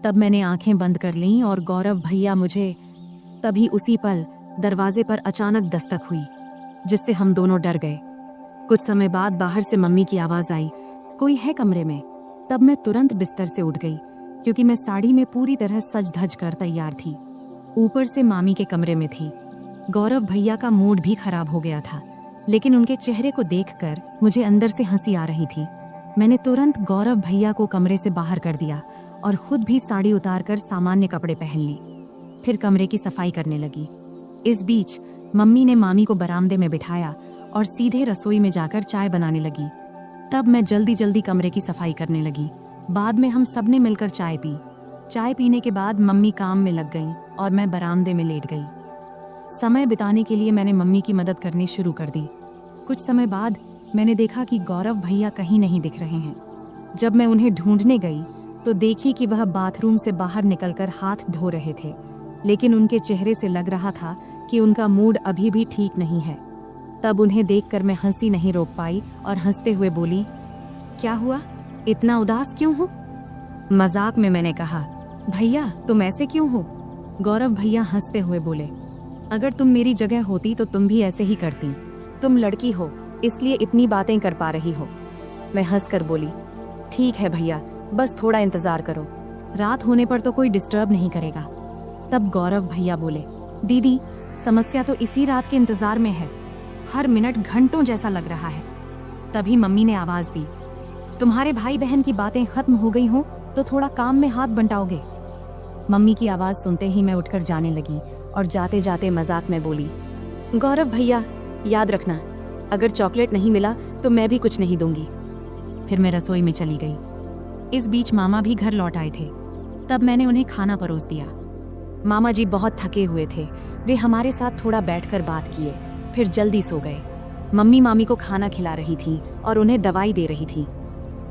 [SPEAKER 1] तब मैंने आंखें बंद कर लीं और गौरव भैया मुझे तभी उसी पल दरवाजे पर अचानक दस्तक हुई, जिससे हम दोनों डर गए। कुछ समय बाद बाहर से मम्मी की आवाज आई, कोई है कमरे में? तब मैं तुरंत बिस्तर से उठ गई, क्योंकि मैं साड़ी में पूरी तरह सज धज कर तैयार थी। ऊपर से मामी के कमरे में थी। गौरव भैया का मूड भी खराब हो गया था, लेकिन उनके चेहरे को देखकर मुझे अंदर से हंसी आ रही थी। मैंने तुरंत गौरव भैया को कमरे से बाहर कर दिया और खुद भी साड़ी उतारकर सामान्य कपड़े पहन ली। फिर कमरे की सफाई करने लगी। इस बीच मम्मी ने मामी को बरामदे में बिठाया और सीधे रसोई में जाकर चाय बनाने लगी। तब मैं जल्दी जल्दी कमरे की सफाई करने लगी। बाद में हम सबने मिलकर चाय पी। चाय पीने के बाद मम्मी काम में लग गईं और मैं बरामदे में लेट गई। समय बिताने के लिए मैंने मम्मी की मदद करनी शुरू कर दी। कुछ समय बाद मैंने देखा कि गौरव भैया कहीं नहीं दिख रहे हैं। जब मैं उन्हें ढूंढने गई तो देखी कि वह बाथरूम से बाहर निकलकर हाथ धो रहे थे, लेकिन उनके चेहरे से लग रहा था कि उनका मूड अभी भी ठीक नहीं है। तब उन्हें देखकर मैं हंसी नहीं रोक पाई और हंसते हुए बोली, क्या हुआ, इतना उदास क्यों हो? मजाक में मैंने कहा, भैया तुम ऐसे क्यों हो? गौरव भैया हंसते हुए बोले, अगर तुम मेरी जगह होती तो तुम भी ऐसे ही करती। तुम लड़की हो, इसलिए इतनी बातें कर पा रही हो। मैं हंसकर बोली, ठीक है भैया, बस थोड़ा इंतजार करो, रात होने पर तो कोई डिस्टर्ब नहीं करेगा। तब गौरव भैया बोले, दीदी समस्या तो इसी रात के इंतजार में है, हर मिनट घंटों जैसा लग रहा है। तभी मम्मी ने आवाज दी, तुम्हारे भाई बहन की बातें खत्म हो गई हो तो थोड़ा काम में हाथ बंटाओगे? मम्मी की आवाज सुनते ही मैं उठकर जाने लगी और जाते जाते मजाक में बोली, गौरव भैया याद रखना, अगर चॉकलेट नहीं मिला तो मैं भी कुछ नहीं दूंगी। फिर मैं रसोई में चली गई। इस बीच मामा भी घर लौट आए थे। तब मैंने उन्हें खाना परोस दिया। मामा जी बहुत थके हुए थे, वे हमारे साथ थोड़ा बैठकर बात किए, फिर जल्दी सो गए। मम्मी मामी को खाना खिला रही थी और उन्हें दवाई दे रही थी।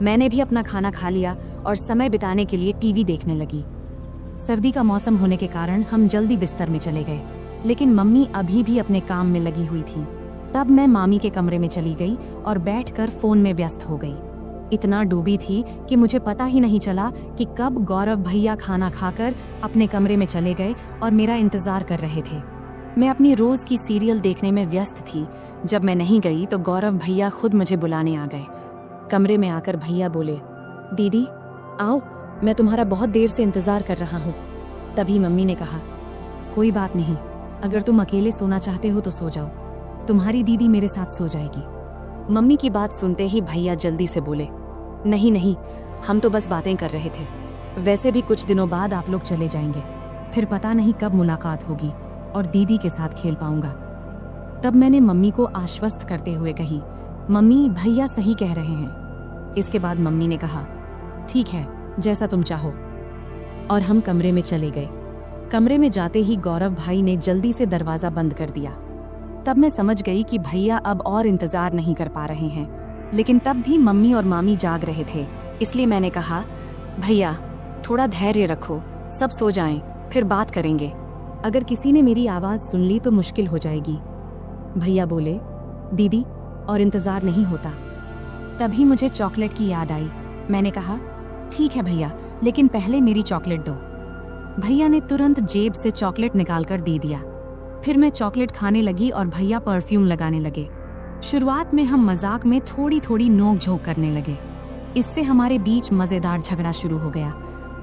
[SPEAKER 1] मैंने भी अपना खाना खा लिया और समय बिताने के लिए टीवी देखने लगी। सर्दी का मौसम होने के कारण हम जल्दी बिस्तर में चले गए, लेकिन मम्मी अभी भी अपने काम में लगी हुई थी। तब मैं मामी के कमरे में चली गई और बैठकर फोन में व्यस्त हो गई। इतना डूबी थी कि मुझे पता ही नहीं चला कि कब गौरव भैया खाना खाकर अपने कमरे में चले गए और मेरा इंतजार कर रहे थे। मैं अपनी रोज की सीरियल देखने में व्यस्त थी। जब मैं नहीं गई तो गौरव भैया खुद मुझे बुलाने आ गए। कमरे में आकर भैया बोले, दीदी आओ, मैं तुम्हारा बहुत देर से इंतजार कर रहा हूँ। तभी मम्मी ने कहा, कोई बात नहीं, अगर तुम अकेले सोना चाहते हो तो सो जाओ, तुम्हारी दीदी मेरे साथ सो जाएगी। मम्मी की बात सुनते ही भैया जल्दी से बोले, नहीं नहीं, हम तो बस बातें कर रहे थे, वैसे भी कुछ दिनों बाद आप लोग चले जाएंगे, फिर पता नहीं कब मुलाकात होगी और दीदी के साथ खेल पाऊंगा। तब मैंने मम्मी को आश्वस्त करते हुए कही, मम्मी भैया सही कह रहे हैं। इसके बाद मम्मी ने कहा, ठीक है, जैसा तुम चाहो, और हम कमरे में चले गए। कमरे में जाते ही गौरव भाई ने जल्दी से दरवाजा बंद कर दिया। तब मैं समझ गई कि भैया अब और इंतजार नहीं कर पा रहे हैं, लेकिन तब भी मम्मी और मामी जाग रहे थे, इसलिए मैंने कहा, भैया थोड़ा धैर्य रखो, सब सो जाएं, फिर बात करेंगे। अगर किसी ने मेरी आवाज सुन ली तो मुश्किल हो जाएगी। भैया बोले, दीदी और इंतजार नहीं होता। तभी मुझे चॉकलेट की याद आई। मैंने कहा, ठीक है भैया, लेकिन पहले मेरी चॉकलेट दो। भैया ने तुरंत जेब से चॉकलेट निकालकर दे दिया। फिर मैं चॉकलेट खाने लगी और भैया परफ्यूम लगाने लगे। शुरुआत में हम मजाक में थोड़ी थोड़ी नोक झोंक करने लगे। इससे हमारे बीच मजेदार झगड़ा शुरू हो गया।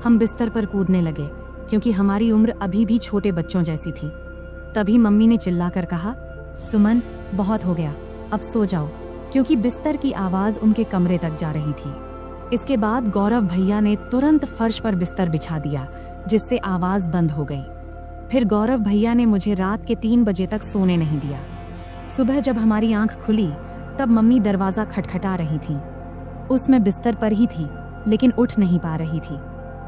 [SPEAKER 1] हम बिस्तर पर कूदने लगे, क्योंकि हमारी उम्र अभी भी छोटे बच्चों जैसी थी। तभी मम्मी ने चिल्लाकर कहा, सुमन बहुत हो गया, अब सो जाओ, क्योंकि बिस्तर की आवाज उनके कमरे तक जा रही थी। इसके बाद गौरव भैया ने तुरंत फर्श पर बिस्तर बिछा दिया, जिससे आवाज बंद हो गई। फिर गौरव भैया ने मुझे रात के 3 बजे तक सोने नहीं दिया। सुबह जब हमारी आंख खुली तब मम्मी दरवाजा खटखटा रही थी। उसमें बिस्तर पर ही थी, लेकिन उठ नहीं पा रही थी,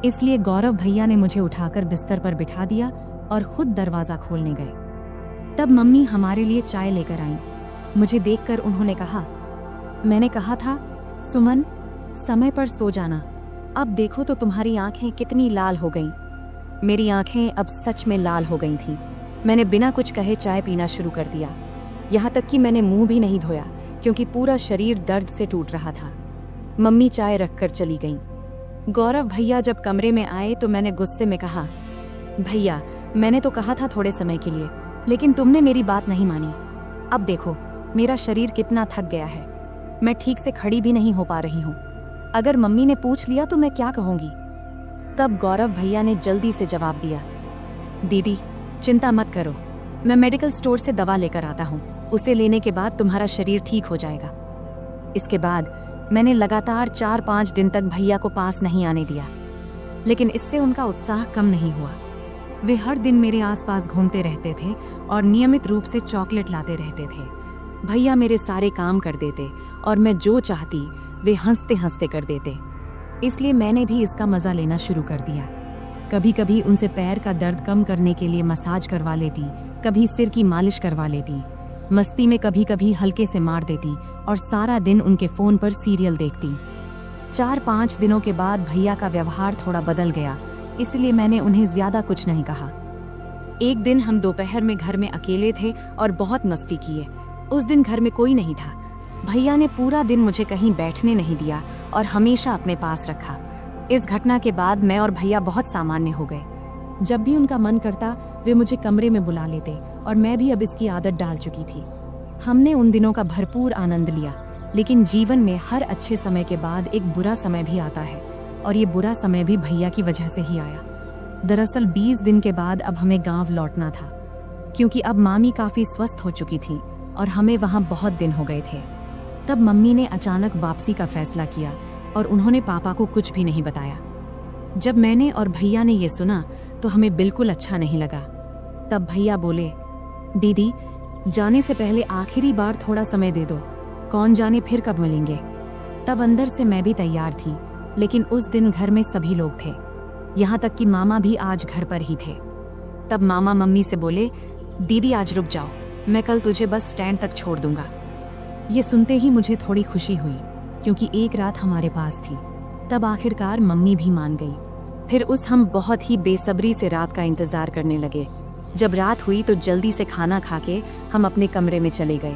[SPEAKER 1] इसलिए गौरव भैया ने मुझे उठाकर बिस्तर पर बिठा दिया और खुद दरवाजा खोलने गए। तब मम्मी हमारे लिए चाय लेकर आईं। मुझे देखकर उन्होंने कहा, मैंने कहा था सुमन समय पर सो जाना, अब देखो तो तुम्हारी आंखें कितनी लाल हो गईं। मेरी आंखें अब सच में लाल हो गई थीं। मैंने बिना कुछ कहे चाय पीना शुरू कर दिया। यहाँ तक कि मैंने मुंह भी नहीं धोया क्योंकि पूरा शरीर दर्द से टूट रहा था। मम्मी चाय रखकर चली गईं। गौरव भैया जब कमरे में आए तो मैंने गुस्से में कहा, भैया मैंने तो कहा था थोड़े समय के लिए, लेकिन तुमने मेरी बात नहीं मानी। अब देखो मेरा शरीर कितना थक गया है, मैं ठीक से खड़ी भी नहीं हो पा रही हूँ। अगर मम्मी ने पूछ लिया तो मैं क्या कहूँगी? तब गौरव भैया ने जल्दी से जवाब दिया, दीदी चिंता मत करो, मैं मेडिकल स्टोर से दवा लेकर आता हूँ, उसे लेने के बाद तुम्हारा शरीर ठीक हो जाएगा। इसके बाद मैंने लगातार 4-5 दिन तक भैया को पास नहीं आने दिया, लेकिन इससे उनका उत्साह कम नहीं हुआ। वे हर दिन मेरे आसपास घूमते रहते थे और नियमित रूप से चॉकलेट लाते रहते थे। भैया मेरे सारे काम कर देते और मैं जो चाहती वे हंसते हंसते कर देते, इसलिए मैंने भी इसका मजा लेना शुरू कर दिया। कभी कभी उनसे पैर का दर्द कम करने के लिए मसाज करवा लेती, कभी सिर की मालिश करवा लेती, मस्ती में कभी कभी हल्के से मार देती और सारा दिन उनके फोन पर सीरियल देखती। 4-5 दिनों के बाद भैया का व्यवहार थोड़ा बदल गया, इसलिए मैंने उन्हें ज्यादा कुछ नहीं कहा। एक दिन हम दोपहर में घर में अकेले थे और बहुत मस्ती किए। उस दिन घर में कोई नहीं था। भैया ने पूरा दिन मुझे कहीं बैठने नहीं दिया और हमेशा अपने पास रखा। इस घटना के बाद मैं और भैया बहुत सामान्य हो गए। जब भी उनका मन करता वे मुझे कमरे में बुला लेते और मैं भी अब इसकी आदत डाल चुकी थी। हमने उन दिनों का भरपूर आनंद लिया, लेकिन जीवन में हर अच्छे समय के बाद एक बुरा समय भी आता है और ये बुरा समय भी भैया की वजह से ही आया। दरअसल 20 दिन के बाद अब हमें गांव लौटना था, क्योंकि अब मामी काफी स्वस्थ हो चुकी थी और हमें वहां बहुत दिन हो गए थे। तब मम्मी ने अचानक वापसी का फैसला किया और उन्होंने पापा को कुछ भी नहीं बताया। जब मैंने और भैया ने ये सुना तो हमें बिल्कुल अच्छा नहीं लगा। तब भैया बोले, दीदी जाने से पहले आखिरी बार थोड़ा समय दे दो, कौन जाने फिर कब मिलेंगे। तब अंदर से मैं भी तैयार थी, लेकिन उस दिन घर में सभी लोग थे, यहाँ तक कि मामा भी आज घर पर ही थे। तब मामा मम्मी से बोले, दीदी आज रुक जाओ, मैं कल तुझे बस स्टैंड तक छोड़ दूंगा। ये सुनते ही मुझे थोड़ी खुशी हुई, क्योंकि एक रात हमारे पास थी। तब आखिरकार मम्मी भी मान गई। फिर हम बहुत ही बेसब्री से रात का इंतजार करने लगे। जब रात हुई तो जल्दी से खाना खा के हम अपने कमरे में चले गए।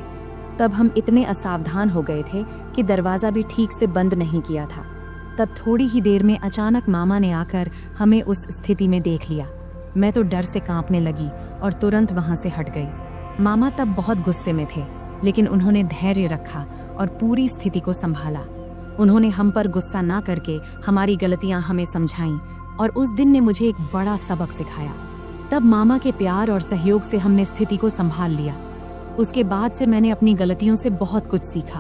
[SPEAKER 1] तब हम इतने असावधान हो गए थे कि दरवाजा भी ठीक से बंद नहीं किया था। तब थोड़ी ही देर में अचानक मामा ने आकर हमें उस स्थिति में देख लिया। मैं तो डर से कांपने लगी और तुरंत वहां से हट गई। मामा तब बहुत गुस्से में थे, लेकिन उन्होंने धैर्य रखा और पूरी स्थिति को संभाला। उन्होंने हम पर गुस्सा ना करके हमारी गलतियां हमें समझाईं और उस दिन ने मुझे एक बड़ा सबक सिखाया। तब मामा के प्यार और सहयोग से हमने स्थिति को संभाल लिया। उसके बाद से मैंने अपनी गलतियों से बहुत कुछ सीखा।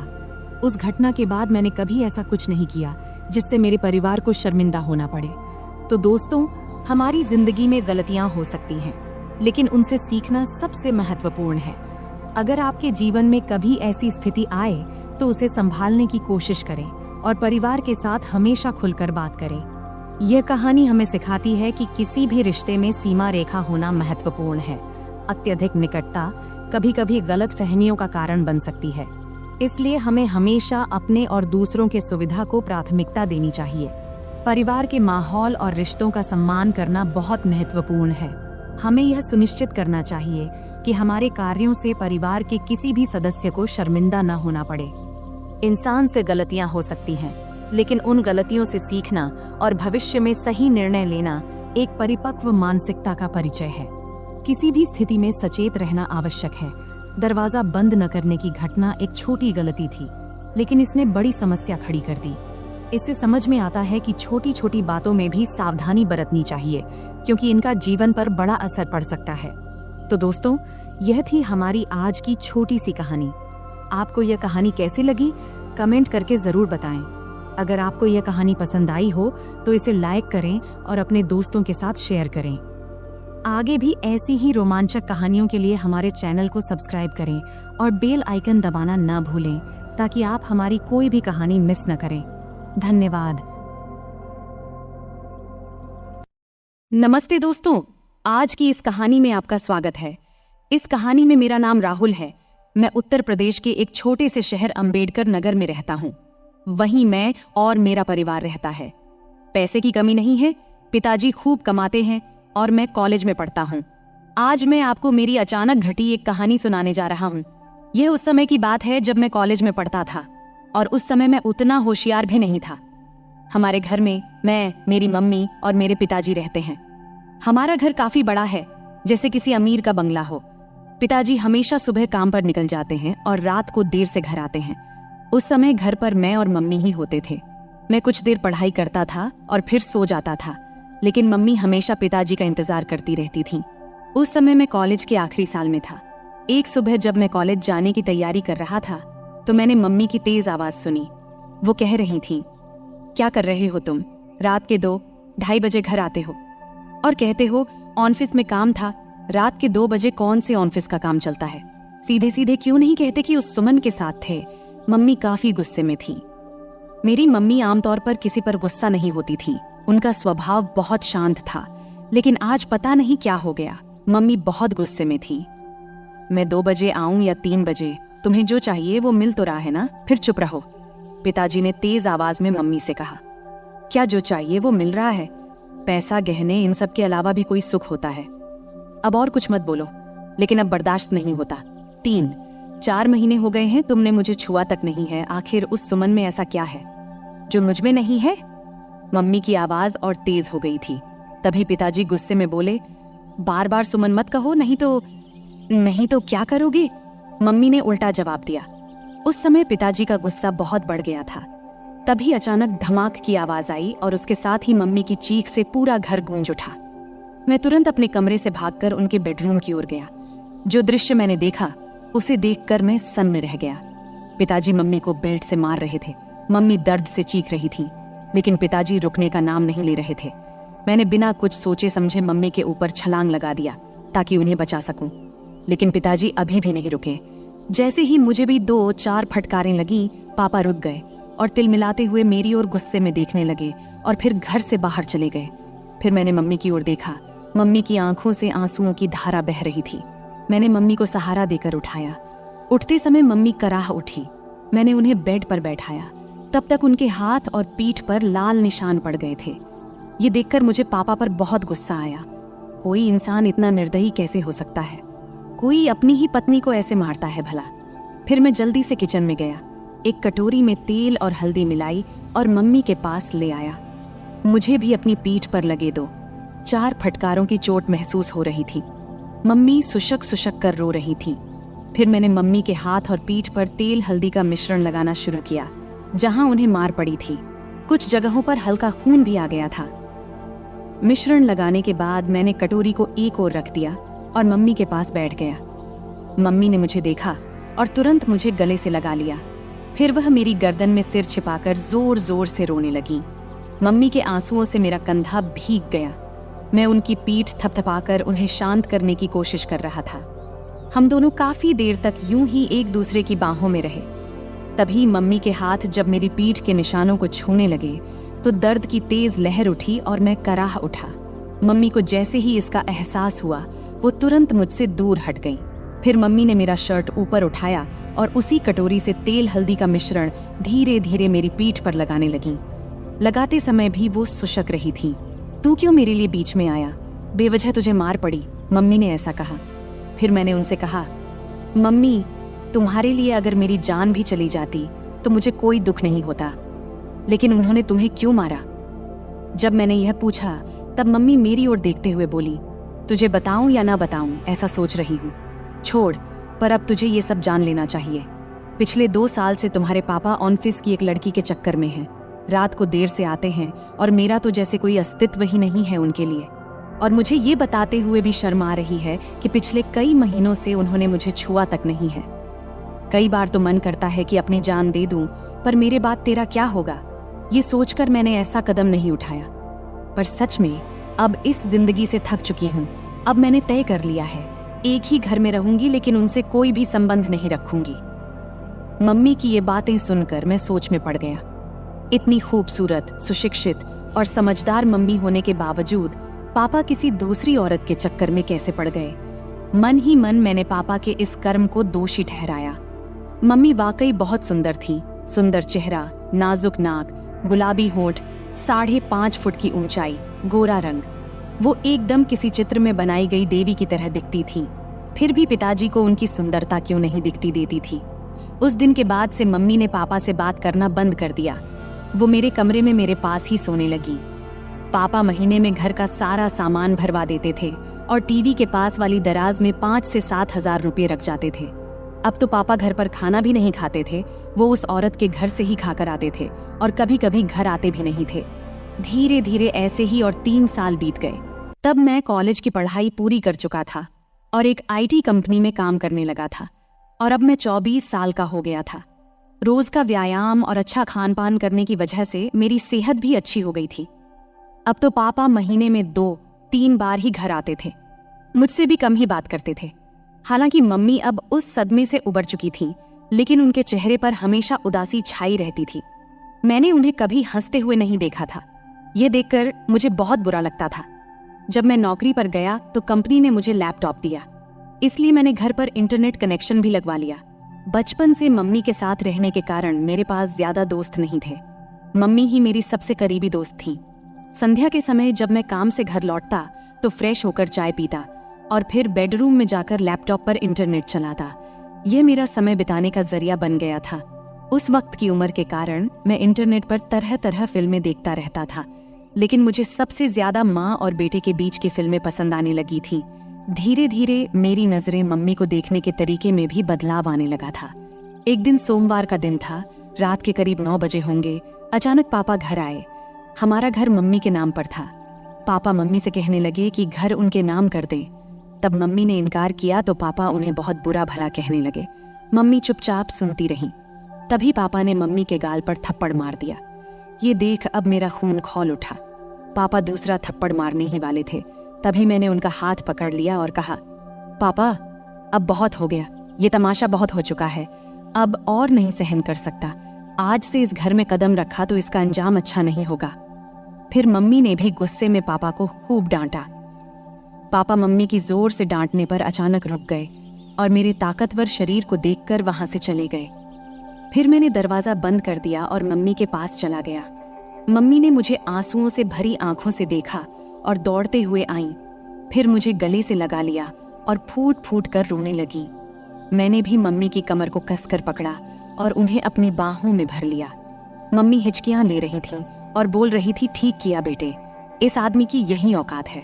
[SPEAKER 1] उस घटना के बाद मैंने कभी ऐसा कुछ नहीं किया जिससे मेरे परिवार को शर्मिंदा होना पड़े। तो दोस्तों, हमारी जिंदगी में गलतियां हो सकती हैं, लेकिन उनसे सीखना सबसे महत्वपूर्ण है। अगर आपके जीवन में कभी ऐसी स्थिति आए तो उसे संभालने की कोशिश करें और परिवार के साथ हमेशा खुलकर बात करें। यह कहानी हमें सिखाती है कि किसी भी रिश्ते में सीमा रेखा होना महत्वपूर्ण है। अत्यधिक निकटता कभी कभी गलत फहमियों का कारण बन सकती है, इसलिए हमें हमेशा अपने और दूसरों के सुविधा को प्राथमिकता देनी चाहिए। परिवार के माहौल और रिश्तों का सम्मान करना बहुत महत्वपूर्ण है। हमें यह सुनिश्चित करना चाहिए कि हमारे कार्यों से परिवार के किसी भी सदस्य को शर्मिंदा न होना पड़े। इंसान से गलतियां हो सकती हैं, लेकिन उन गलतियों से सीखना और भविष्य में सही निर्णय लेना एक परिपक्व मानसिकता का परिचय है। किसी भी स्थिति में सचेत रहना आवश्यक है। दरवाजा बंद न करने की घटना एक छोटी गलती थी, लेकिन इसने बड़ी समस्या खड़ी कर दी। इससे समझ में आता है कि छोटी छोटी बातों में भी सावधानी बरतनी चाहिए, क्योंकि इनका जीवन पर बड़ा असर पड़ सकता है। तो दोस्तों, यह थी हमारी आज की छोटी सी कहानी। आपको यह कहानी कैसी लगी, कमेंट करके जरूर बताएं। अगर आपको यह कहानी पसंद आई हो तो इसे लाइक करें और अपने दोस्तों के साथ शेयर करें। आगे भी ऐसी ही रोमांचक कहानियों के लिए हमारे चैनल को सब्सक्राइब करें और बेल आइकन दबाना न भूलें, ताकि आप हमारी कोई भी कहानी मिस न करें। धन्यवाद।
[SPEAKER 2] नमस्ते दोस्तों, आज की इस कहानी में आपका स्वागत है। इस कहानी में मेरा नाम राहुल है। मैं उत्तर प्रदेश के एक छोटे से शहर अंबेडकर नगर में रहता हूँ। वहीं मैं और मेरा परिवार रहता है। पैसे की कमी नहीं है, पिताजी खूब कमाते हैं और मैं कॉलेज में पढ़ता हूँ। आज मैं आपको मेरी अचानक घटी एक कहानी सुनाने जा रहा हूँ।
[SPEAKER 1] यह उस समय की बात है जब मैं कॉलेज में पढ़ता था, और उस समय मैं उतना होशियार भी नहीं था। हमारे घर में मैं, मेरी मम्मी और मेरे पिताजी रहते हैं। हमारा घर काफी बड़ा है, जैसे किसी अमीर का बंगला हो। पिताजी हमेशा सुबह काम पर निकल जाते हैं और रात को देर से घर आते हैं। उस समय घर पर मैं और मम्मी ही होते थे। मैं कुछ देर पढ़ाई करता था और फिर सो जाता था, लेकिन मम्मी हमेशा पिताजी का इंतजार करती रहती थी। उस समय मैं कॉलेज के आखिरी साल में था। एक सुबह जब मैं कॉलेज जाने की तैयारी कर रहा था तो मैंने मम्मी की तेज आवाज सुनी। वो कह रही थी, क्या कर रहे हो तुम? रात के 2-2:30 बजे घर आते हो और कहते हो ऑफिस में काम था। रात के 2 बजे कौन से ऑफिस का काम चलता है? सीधे सीधे क्यों नहीं कहते कि उस सुमन के साथ थे? मम्मी काफी गुस्से में थी। मेरी मम्मी आमतौर पर किसी पर गुस्सा नहीं होती थी। उनका स्वभाव बहुत शांत था, लेकिन आज पता नहीं क्या हो गया, मम्मी बहुत गुस्से में थी। मैं 2 बजे आऊं या 3 बजे, तुम्हें जो चाहिए वो मिल तो रहा है ना, फिर चुप रहो। पिताजी ने तेज आवाज में मम्मी से कहा। क्या जो चाहिए वो मिल रहा है? पैसा, गहने, इन सब के अलावा भी कोई सुख होता है? अब और कुछ मत बोलो, लेकिन अब बर्दाश्त नहीं होता। 3-4 महीने हो गए हैं तुमने मुझे छुआ तक नहीं है। आखिर उस सुमन में ऐसा क्या है जो मुझ में नहीं है? मम्मी की आवाज और तेज हो गई थी। तभी पिताजी गुस्से में बोले, बार बार सुमन मत कहो, नहीं तो क्या करोगे? मम्मी ने उल्टा जवाब दिया। उस समय पिताजी का गुस्सा बहुत बढ़ गया था। तभी अचानक धमाक की आवाज आई और उसके साथ ही मम्मी की चीख से पूरा घर गूंज उठा। मैं तुरंत अपने कमरे से भागकर उनके बेडरूम की ओर गया। जो दृश्य मैंने देखा उसे देखकर मैं सन्न रह गया। पिताजी मम्मी को बेल्ट से मार रहे थे। मम्मी दर्द से चीख रही थी, लेकिन पिताजी रुकने का नाम नहीं ले रहे थे। मैंने बिना कुछ सोचे समझे मम्मी के ऊपर छलांग लगा दिया ताकि उन्हें बचा सकूं, लेकिन पिताजी अभी भी नहीं रुके। जैसे ही मुझे भी 2-4 फटकारें लगी, पापा रुक गए और तिलमिलाते हुए मेरी ओर गुस्से में देखने लगे और फिर घर से बाहर चले गए। फिर मैंने मम्मी की ओर देखा। मम्मी की आंखों से आंसुओं की धारा बह रही थी। मैंने मम्मी को सहारा देकर उठाया। उठते समय मम्मी कराह उठी। मैंने उन्हें बेड पर बैठाया। तब तक उनके हाथ और पीठ पर लाल निशान पड़ गए थे। ये देखकर मुझे पापा पर बहुत गुस्सा आया। कोई इंसान इतना निर्दयी कैसे हो सकता है? कोई अपनी ही पत्नी को ऐसे मारता है भला? फिर मैं जल्दी से किचन में गया, एक कटोरी में तेल और हल्दी मिलाई और मम्मी के पास ले आया। मुझे भी अपनी पीठ पर लगे 2-4 फटकारों की चोट महसूस हो रही थी। मम्मी सुशक सुशक कर रो रही थी। फिर मैंने मम्मी के हाथ और पीठ पर तेल हल्दी का मिश्रण लगाना शुरू किया, जहां उन्हें मार पड़ी थी। कुछ जगहों पर हल्का खून भी आ गया था। मिश्रण लगाने के बाद मैंने कटोरी को एक ओर रख दिया और मम्मी के पास बैठ गया। मम्मी ने मुझे देखा और तुरंत मुझे गले से लगा लिया। फिर वह मेरी गर्दन में सिर छिपाकर जोर जोर से रोने लगी। मम्मी के आंसुओं से मेरा कंधा भीग गया। मैं उनकी पीठ थपथपाकर उन्हें शांत करने की कोशिश कर रहा था। हम दोनों काफी देर तक यूं ही एक दूसरे की बाहों में रहे। तभी मम्मी के हाथ जब मेरी पीठ के निशानों को छूने लगे तो दर्द की तेज लहर उठी और मैं कराह उठा। मम्मी को जैसे ही इसका एहसास हुआ वो तुरंत मुझसे दूर हट गई। फिर मम्मी ने मेरा शर्ट ऊपर उठाया और उसी कटोरी से तेल हल्दी का मिश्रण धीरे धीरे मेरी पीठ पर लगाने लगी। लगाते समय भी वो सुशक रही थी। तू क्यों मेरे लिए बीच में आया? बेवजह तुझे मार पड़ी, मम्मी ने ऐसा कहा। फिर मैंने उनसे कहा, मम्मी, तुम्हारे लिए अगर मेरी जान भी चली जाती तो मुझे कोई दुख नहीं होता, लेकिन उन्होंने तुम्हें क्यों मारा? जब मैंने यह पूछा तब मम्मी मेरी ओर देखते हुए बोली, तुझे बताऊं या ना बताऊं ऐसा सोच रही हूँ। छोड़, पर अब तुझे ये सब जान लेना चाहिए। पिछले 2 साल से तुम्हारे पापा ऑफिस की एक लड़की के चक्कर में हैं। रात को देर से आते हैं और मेरा तो जैसे कोई अस्तित्व ही नहीं है उनके लिए। और मुझे ये बताते हुए भी शर्म आ रही है कि पिछले कई महीनों से उन्होंने मुझे छुआ तक नहीं है। कई बार तो मन करता है कि अपनी जान दे दूं, पर मेरे बाद तेरा क्या होगा, ये सोचकर मैंने ऐसा कदम नहीं उठाया। पर सच में अब इस जिंदगी से थक चुकी हूँ। अब मैंने तय कर लिया है, एक ही घर में रहूंगी, लेकिन उनसे कोई भी संबंध नहीं रखूंगी। मम्मी की ये बातें सुनकर मैं सोच में पड़ गया। इतनी खूबसूरत, सुशिक्षित और समझदार मम्मी होने के बावजूद पापा किसी दूसरी औरत के चक्कर में कैसे पड़ गए? मन ही मन मैंने पापा के इस कर्म को दोषी ठहराया। मम्मी वाकई बहुत सुंदर थी। सुंदर चेहरा, नाजुक नाक, गुलाबी होंठ, 5.5 फुट की ऊंचाई, गोरा रंग। वो एकदम किसी चित्र में बनाई गई देवी की तरह दिखती थी। फिर भी पिताजी को उनकी सुंदरता क्यों नहीं दिखती देती थी। उस दिन के बाद से मम्मी ने पापा से बात करना बंद कर दिया। वो मेरे कमरे में मेरे पास ही सोने लगी। पापा महीने में घर का सारा सामान भरवा देते थे और टीवी के पास वाली दराज में 5 से 7 हजार रुपये रख जाते थे। अब तो पापा घर पर खाना भी नहीं खाते थे, वो उस औरत के घर से ही खाकर आते थे और कभी कभी घर आते भी नहीं थे। धीरे धीरे ऐसे ही और 3 साल बीत गए। तब मैं कॉलेज की पढ़ाई पूरी कर चुका था और एक IT कंपनी में काम करने लगा था और अब मैं 24 साल का हो गया था। रोज का व्यायाम और अच्छा खान पान करने की वजह से मेरी सेहत भी अच्छी हो गई थी। अब तो पापा महीने में 2-3 बार ही घर आते थे, मुझसे भी कम ही बात करते थे। हालांकि मम्मी अब उस सदमे से उबर चुकी थी, लेकिन उनके चेहरे पर हमेशा उदासी छाई रहती थी। मैंने उन्हें कभी हंसते हुए नहीं देखा था। यह देखकर मुझे बहुत बुरा लगता था। जब मैं नौकरी पर गया तो कंपनी ने मुझे लैपटॉप दिया, इसलिए मैंने घर पर इंटरनेट कनेक्शन भी लगवा लिया। बचपन से मम्मी के साथ रहने के कारण मेरे पास ज्यादा दोस्त नहीं थे। मम्मी ही मेरी सबसे करीबी दोस्त थी। संध्या के समय जब मैं काम से घर लौटता तो फ्रेश होकर चाय पीता और फिर बेडरूम में जाकर लैपटॉप पर इंटरनेट चलाता। यह मेरा समय बिताने का जरिया बन गया था। उस वक्त की उम्र के कारण मैं इंटरनेट पर तरह तरह फिल्में देखता रहता था, लेकिन मुझे सबसे ज्यादा माँ और बेटे के बीच की फिल्में पसंद आने लगी थी। धीरे धीरे मेरी नजरें मम्मी को देखने के तरीके में भी बदलाव आने लगा था। एक दिन सोमवार का दिन था, रात के करीब 9 बजे होंगे। अचानक पापा घर आए। हमारा घर मम्मी के नाम पर था। पापा मम्मी से कहने लगे कि घर उनके नाम कर दें। तब मम्मी ने इनकार किया तो पापा उन्हें बहुत बुरा भला कहने लगे। मम्मी चुपचाप सुनती रहीं। तभी पापा ने मम्मी के गाल पर थप्पड़ मार दिया। ये देख अब मेरा खून खौल उठा। पापा दूसरा थप्पड़ मारने ही वाले थे, तभी मैंने उनका हाथ पकड़ लिया और कहा, पापा अब बहुत हो गया, ये तमाशा बहुत हो चुका है, अब और नहीं सहन कर सकता। आज से इस घर में कदम रखा तो इसका अंजाम अच्छा नहीं होगा। फिर मम्मी ने भी गुस्से में पापा को खूब डांटा। पापा मम्मी की जोर से डांटने पर अचानक रुक गए और मेरे ताकतवर शरीर को देखकर वहां से चले गए। फिर मैंने दरवाजा बंद कर दिया और मम्मी के पास चला गया। मम्मी ने मुझे आंसुओं से भरी आंखों से देखा और दौड़ते हुए आईं। फिर मुझे गले से लगा लिया और फूट फूट कर रोने लगी। मैंने भी मम्मी की कमर को कसकर पकड़ा और उन्हें अपनी बाहों में भर लिया। मम्मी हिचकियां ले रही थी और बोल रही थी, ठीक किया बेटे, इस आदमी की यही औकात है।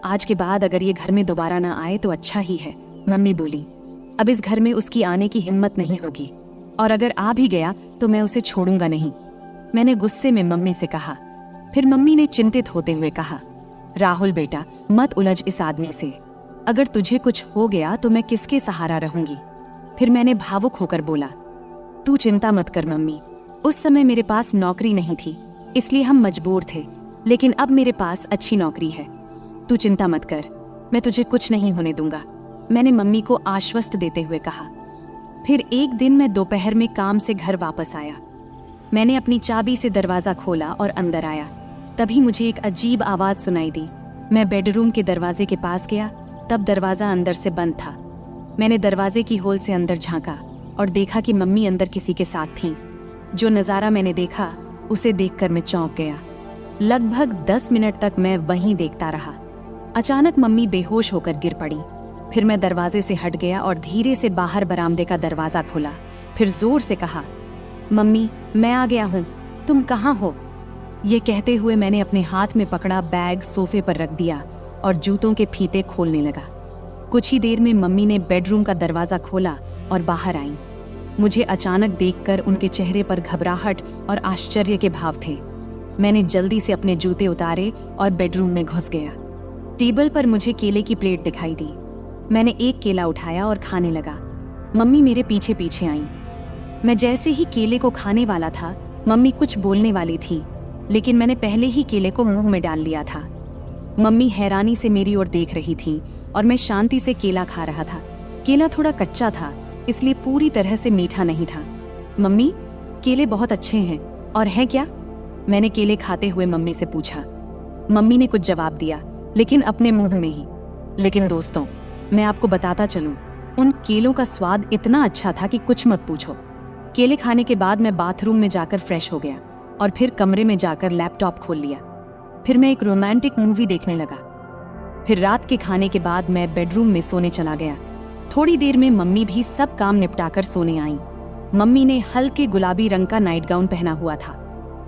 [SPEAKER 1] आज के बाद अगर ये घर में दोबारा ना आए तो अच्छा ही है। मम्मी बोली, अब इस घर में उसकी आने की हिम्मत नहीं होगी और अगर आ भी गया तो मैं उसे छोड़ूंगा नहीं। मैंने गुस्से में मम्मी से कहा। फिर मम्मी ने चिंतित होते हुए कहा, राहुल बेटा, मत उलझ इस आदमी से। अगर तुझे कुछ हो गया तो मैं किसके सहारा रहूंगी। फिर मैंने भावुक होकर बोला, तू चिंता मत कर मम्मी, उस समय मेरे पास नौकरी नहीं थी इसलिए हम मजबूर थे, लेकिन अब मेरे पास अच्छी नौकरी है। तू चिंता मत कर, मैं तुझे कुछ नहीं होने दूंगा, मैंने मम्मी को आश्वस्त देते हुए कहा। फिर एक दिन मैं दोपहर में काम से घर वापस आया। मैंने अपनी चाबी से दरवाजा खोला और अंदर आया। तभी मुझे एक अजीब आवाज सुनाई दी। मैं बेडरूम के दरवाजे के पास गया, तब दरवाजा अंदर से बंद था। मैंने दरवाजे की होल से अंदर झांका और देखा कि मम्मी अंदर किसी के साथ थीं। जो नज़ारा मैंने देखा उसे देखकर मैं चौंक गया। लगभग 10 मिनट तक मैं वहीं देखता रहा। अचानक मम्मी बेहोश होकर गिर पड़ी। फिर मैं दरवाजे से हट गया और धीरे से बाहर बरामदे का दरवाजा खोला। फिर जोर से कहा, मम्मी मैं आ गया हूँ, तुम कहाँ हो? ये कहते हुए मैंने अपने हाथ में पकड़ा बैग सोफे पर रख दिया और जूतों के फीते खोलने लगा। कुछ ही देर में मम्मी ने बेडरूम का दरवाजा खोला और बाहर आई। मुझे अचानक देखकर उनके चेहरे पर घबराहट और आश्चर्य के भाव थे। मैंने जल्दी से अपने जूते उतारे और बेडरूम में घुस गया। टेबल पर मुझे केले की प्लेट दिखाई दी। मैंने एक केला उठाया और खाने लगा। मम्मी मेरे पीछे पीछे आई। मैं जैसे ही केले को खाने वाला था, मम्मी कुछ बोलने वाली थी, लेकिन मैंने पहले ही केले को मुंह में डाल लिया था। मम्मी हैरानी से मेरी ओर देख रही थी और मैं शांति से केला खा रहा था। केला थोड़ा कच्चा था, इसलिए पूरी तरह से मीठा नहीं था। मम्मी, केले बहुत अच्छे हैं और है क्या? मैंने केले खाते हुए मम्मी से पूछा। मम्मी ने कुछ जवाब दिया, लेकिन अपने मुंह में ही। लेकिन दोस्तों, मैं आपको बताता चलूं, उन केलों का स्वाद इतना अच्छा था कि कुछ मत पूछो। केले खाने के बाद मैं बाथरूम में जाकर फ्रेश हो गया और फिर कमरे में जाकर लैपटॉप खोल लिया। फिर मैं एक रोमांटिक मूवी देखने लगा। फिर रात के खाने के बाद मैं बेडरूम में सोने चला गया। थोड़ी देर में मम्मी भी सब काम निपटाकर सोने आई। मम्मी ने हल्के गुलाबी रंग का नाइट गाउन पहना हुआ था।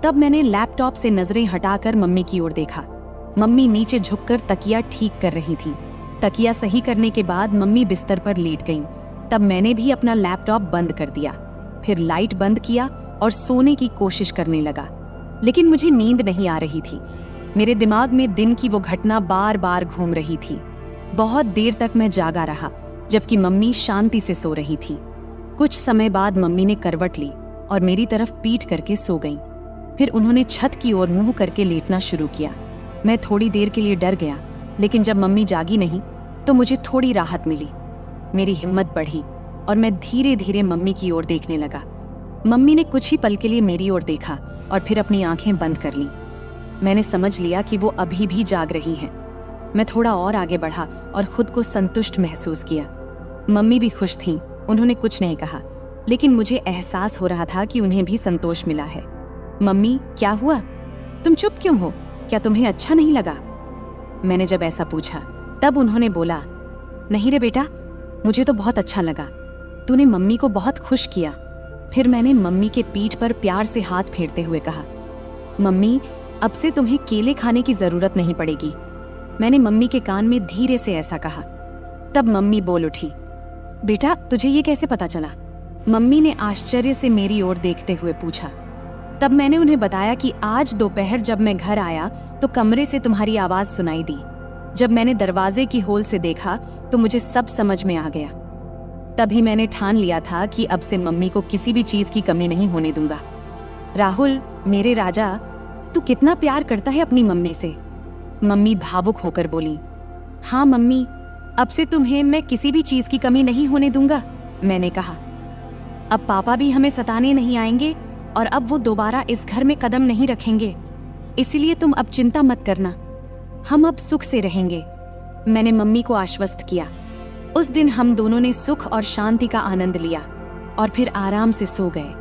[SPEAKER 1] तब मैंने लैपटॉप से नजरें हटाकर मम्मी की ओर देखा। मम्मी नीचे झुककर तकिया ठीक कर रही थी। तकिया सही करने के बाद मम्मी बिस्तर पर लेट गईं। तब मैंने भी अपना लैपटॉप बंद कर दिया, फिर लाइट बंद किया और सोने की कोशिश करने लगा। लेकिन मुझे नींद नहीं आ रही थी। मेरे दिमाग में दिन की वो घटना बार बार घूम रही थी। बहुत देर तक मैं जागा रहा, जबकि मम्मी शांति से सो रही थी। कुछ समय बाद मम्मी ने करवट ली और मेरी तरफ पीठ करके सो गईं। फिर उन्होंने छत की ओर मुंह करके लेटना शुरू किया। मैं थोड़ी देर के लिए डर गया, लेकिन जब मम्मी जागी नहीं तो मुझे थोड़ी राहत मिली। मेरी हिम्मत बढ़ी और मैं धीरे धीरे मम्मी की ओर देखने लगा। मम्मी ने कुछ ही पल के लिए मेरी ओर देखा और फिर अपनी आंखें बंद कर लीं। मैंने समझ लिया कि वो अभी भी जाग रही हैं। मैं थोड़ा और आगे बढ़ा और खुद को संतुष्ट महसूस किया। मम्मी भी खुश थीं। उन्होंने कुछ नहीं कहा, लेकिन मुझे एहसास हो रहा था कि उन्हें भी संतोष मिला है। मम्मी, क्या हुआ? तुम चुप क्यों हो? क्या तुम्हें अच्छा नहीं लगा? मैंने जब ऐसा पूछा तब उन्होंने बोला, नहीं रे बेटा, मुझे तो बहुत अच्छा लगा। तूने मम्मी को बहुत खुश किया। फिर मैंने मम्मी के पीठ पर प्यार से हाथ फेरते हुए कहा, मम्मी, अब से तुम्हें केले खाने की जरूरत नहीं पड़ेगी। मैंने मम्मी के कान में धीरे से ऐसा कहा। तब मम्मी बोल उठी, बेटा, तुझे ये कैसे पता चला? मम्मी ने आश्चर्य से मेरी ओर देखते हुए पूछा। तब मैंने उन्हें बताया कि आज दोपहर जब मैं घर आया तो कमरे से तुम्हारी आवाज सुनाई दी। जब मैंने दरवाजे की होल से देखा तो मुझे सब समझ में आ गया। तभी मैंने ठान लिया था कि अब से मम्मी को किसी भी चीज की कमी नहीं होने दूंगा। राहुल, मेरे राजा, तू कितना प्यार करता है अपनी मम्मी से। मम्मी भावुक होकर बोली, हाँ मम्मी, अब से तुम्हें मैं किसी भी चीज की कमी नहीं होने दूंगा। मैंने कहा, अब पापा भी हमें सताने नहीं आएंगे और अब वो दोबारा इस घर में कदम नहीं रखेंगे। इसलिए तुम अब चिंता मत करना, हम अब सुख से रहेंगे। मैंने मम्मी को आश्वस्त किया। उस दिन हम दोनों ने सुख और शांति का आनंद लिया और फिर आराम से सो गए।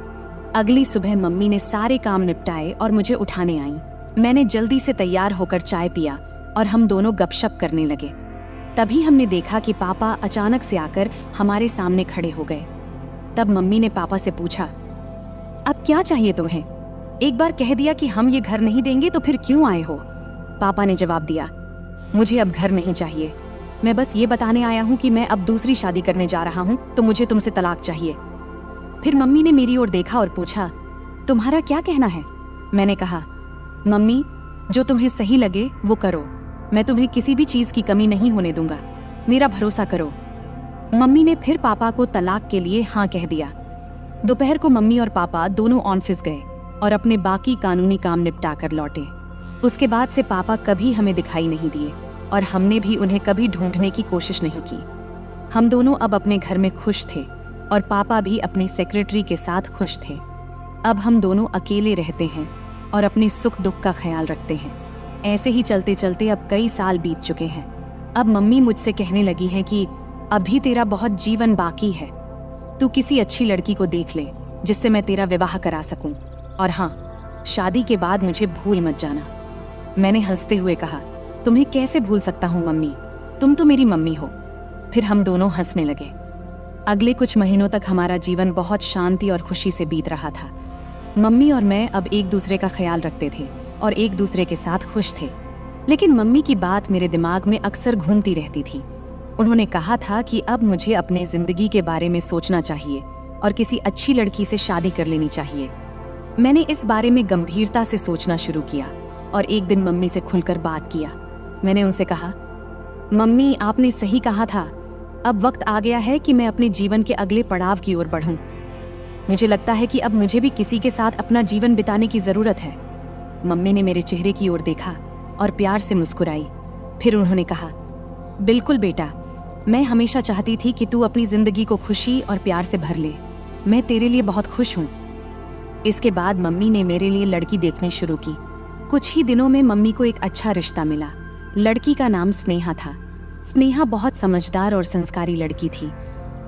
[SPEAKER 1] अगली सुबह मम्मी ने सारे काम निपटाए और मुझे उठाने आई। मैंने जल्दी से तैयार होकर चाय पिया और हम दोनों गपशप करने लगे। तभी हमने देखा कि पापा अचानक से आकर हमारे सामने खड़े हो गए। तब मम्मी ने पापा से पूछा, अब क्या चाहिए तुम्हें? एक बार कह दिया कि हम ये घर नहीं देंगे तो फिर क्यों आए हो? पापा ने जवाब दिया, मुझे अब घर नहीं चाहिए। मैं बस ये बताने आया हूँ कि मैं अब दूसरी शादी करने जा रहा हूँ, तो मुझे तुमसे तलाक चाहिए। फिर मम्मी ने मेरी ओर देखा और पूछा, तुम्हारा क्या कहना है? मैंने कहा, मम्मी, जो तुम्हें सही लगे वो करो। मैं तुम्हें किसी भी चीज की कमी नहीं होने दूंगा, मेरा भरोसा करो। मम्मी ने फिर पापा को तलाक के लिए हाँ कह दिया। दोपहर को मम्मी और पापा दोनों ऑफिस गए और अपने बाकी कानूनी काम निपटा कर लौटे। उसके बाद से पापा कभी हमें दिखाई नहीं दिए और हमने भी उन्हें कभी ढूंढने की कोशिश नहीं की। हम दोनों अब अपने घर में खुश थे और पापा भी अपने सेक्रेटरी के साथ खुश थे। अब हम दोनों अकेले रहते हैं और अपने सुख दुख का ख्याल रखते हैं। ऐसे ही चलते चलते अब कई साल बीत चुके हैं। अब मम्मी मुझसे कहने लगी है कि अभी तेरा बहुत जीवन बाकी है, तू किसी अच्छी लड़की को देख ले जिससे मैं तेरा विवाह करा सकूं, और हाँ, शादी के बाद मुझे भूल मत जाना। मैंने हंसते हुए कहा, तुम्हें कैसे भूल सकता हूँ मम्मी, तुम तो मेरी मम्मी हो। फिर हम दोनों हंसने लगे। अगले कुछ महीनों तक हमारा जीवन बहुत शांति और खुशी से बीत रहा था। मम्मी और मैं अब एक दूसरे का ख्याल रखते थे और एक दूसरे के साथ खुश थे। लेकिन मम्मी की बात मेरे दिमाग में अक्सर घूमती रहती थी। उन्होंने कहा था कि अब मुझे अपने जिंदगी के बारे में सोचना चाहिए और किसी अच्छी लड़की से शादी कर लेनी चाहिए। मैंने इस बारे में गंभीरता से सोचना शुरू किया और एक दिन मम्मी से खुलकर बात किया। मैंने उनसे कहा, मम्मी, आपने सही कहा था, अब वक्त आ गया है कि मैं अपने जीवन के अगले पड़ाव की ओर बढ़ूं। मुझे लगता है कि अब मुझे भी किसी के साथ अपना जीवन बिताने की जरूरत है। मम्मी ने मेरे चेहरे की ओर देखा और प्यार से मुस्कुराई। फिर उन्होंने कहा, बिल्कुल बेटा, मैं हमेशा चाहती थी कि तू अपनी जिंदगी को खुशी और प्यार से भर ले। मैं तेरे लिए बहुत खुश हूँ। इसके बाद मम्मी ने मेरे लिए लड़की देखनी शुरू की। कुछ ही दिनों में मम्मी को एक अच्छा रिश्ता मिला। लड़की का नाम स्नेहा था। स्नेहा बहुत समझदार और संस्कारी लड़की थी।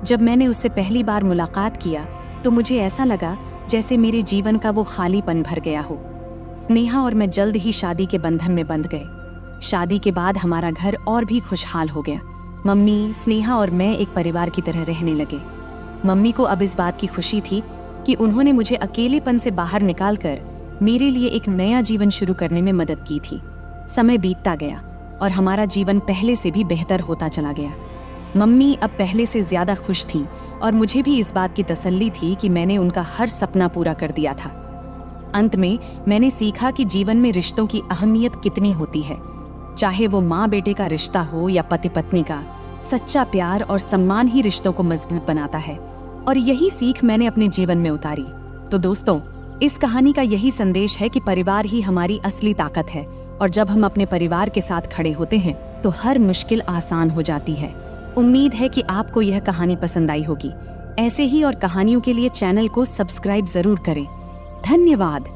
[SPEAKER 1] जब मैंने उससे पहली बार मुलाकात किया तो मुझे ऐसा लगा जैसे मेरे जीवन का वो खालीपन भर गया हो। स्नेहा और मैं जल्द ही शादी के बंधन में बंध गए। शादी के बाद हमारा घर और भी खुशहाल हो गया। मम्मी, स्नेहा और मैं एक परिवार की तरह रहने लगे। मम्मी को अब इस बात की खुशी थी कि उन्होंने मुझे अकेलेपन से बाहर निकालकर मेरे लिए एक नया जीवन शुरू करने में मदद की थी। समय बीतता गया और हमारा जीवन पहले से भी बेहतर होता चला गया। मम्मी अब पहले से ज्यादा खुश थीं और मुझे भी इस बात की तसल्ली थी कि मैंने उनका हर सपना पूरा कर दिया था। अंत में मैंने सीखा कि जीवन में रिश्तों की अहमियत कितनी होती है। चाहे वो माँ बेटे का रिश्ता हो या पति पत्नी का, सच्चा प्यार और सम्मान ही रिश्तों को मजबूत बनाता है। और यही सीख मैंने अपने जीवन में उतारी। तो दोस्तों, इस कहानी का यही संदेश है कि परिवार ही हमारी असली ताकत है और जब हम अपने परिवार के साथ खड़े होते हैं तो हर मुश्किल आसान हो जाती है। उम्मीद है कि आपको यह कहानी पसंद आई होगी। ऐसे ही और कहानियों के लिए चैनल को सब्सक्राइब जरूर करें। धन्यवाद।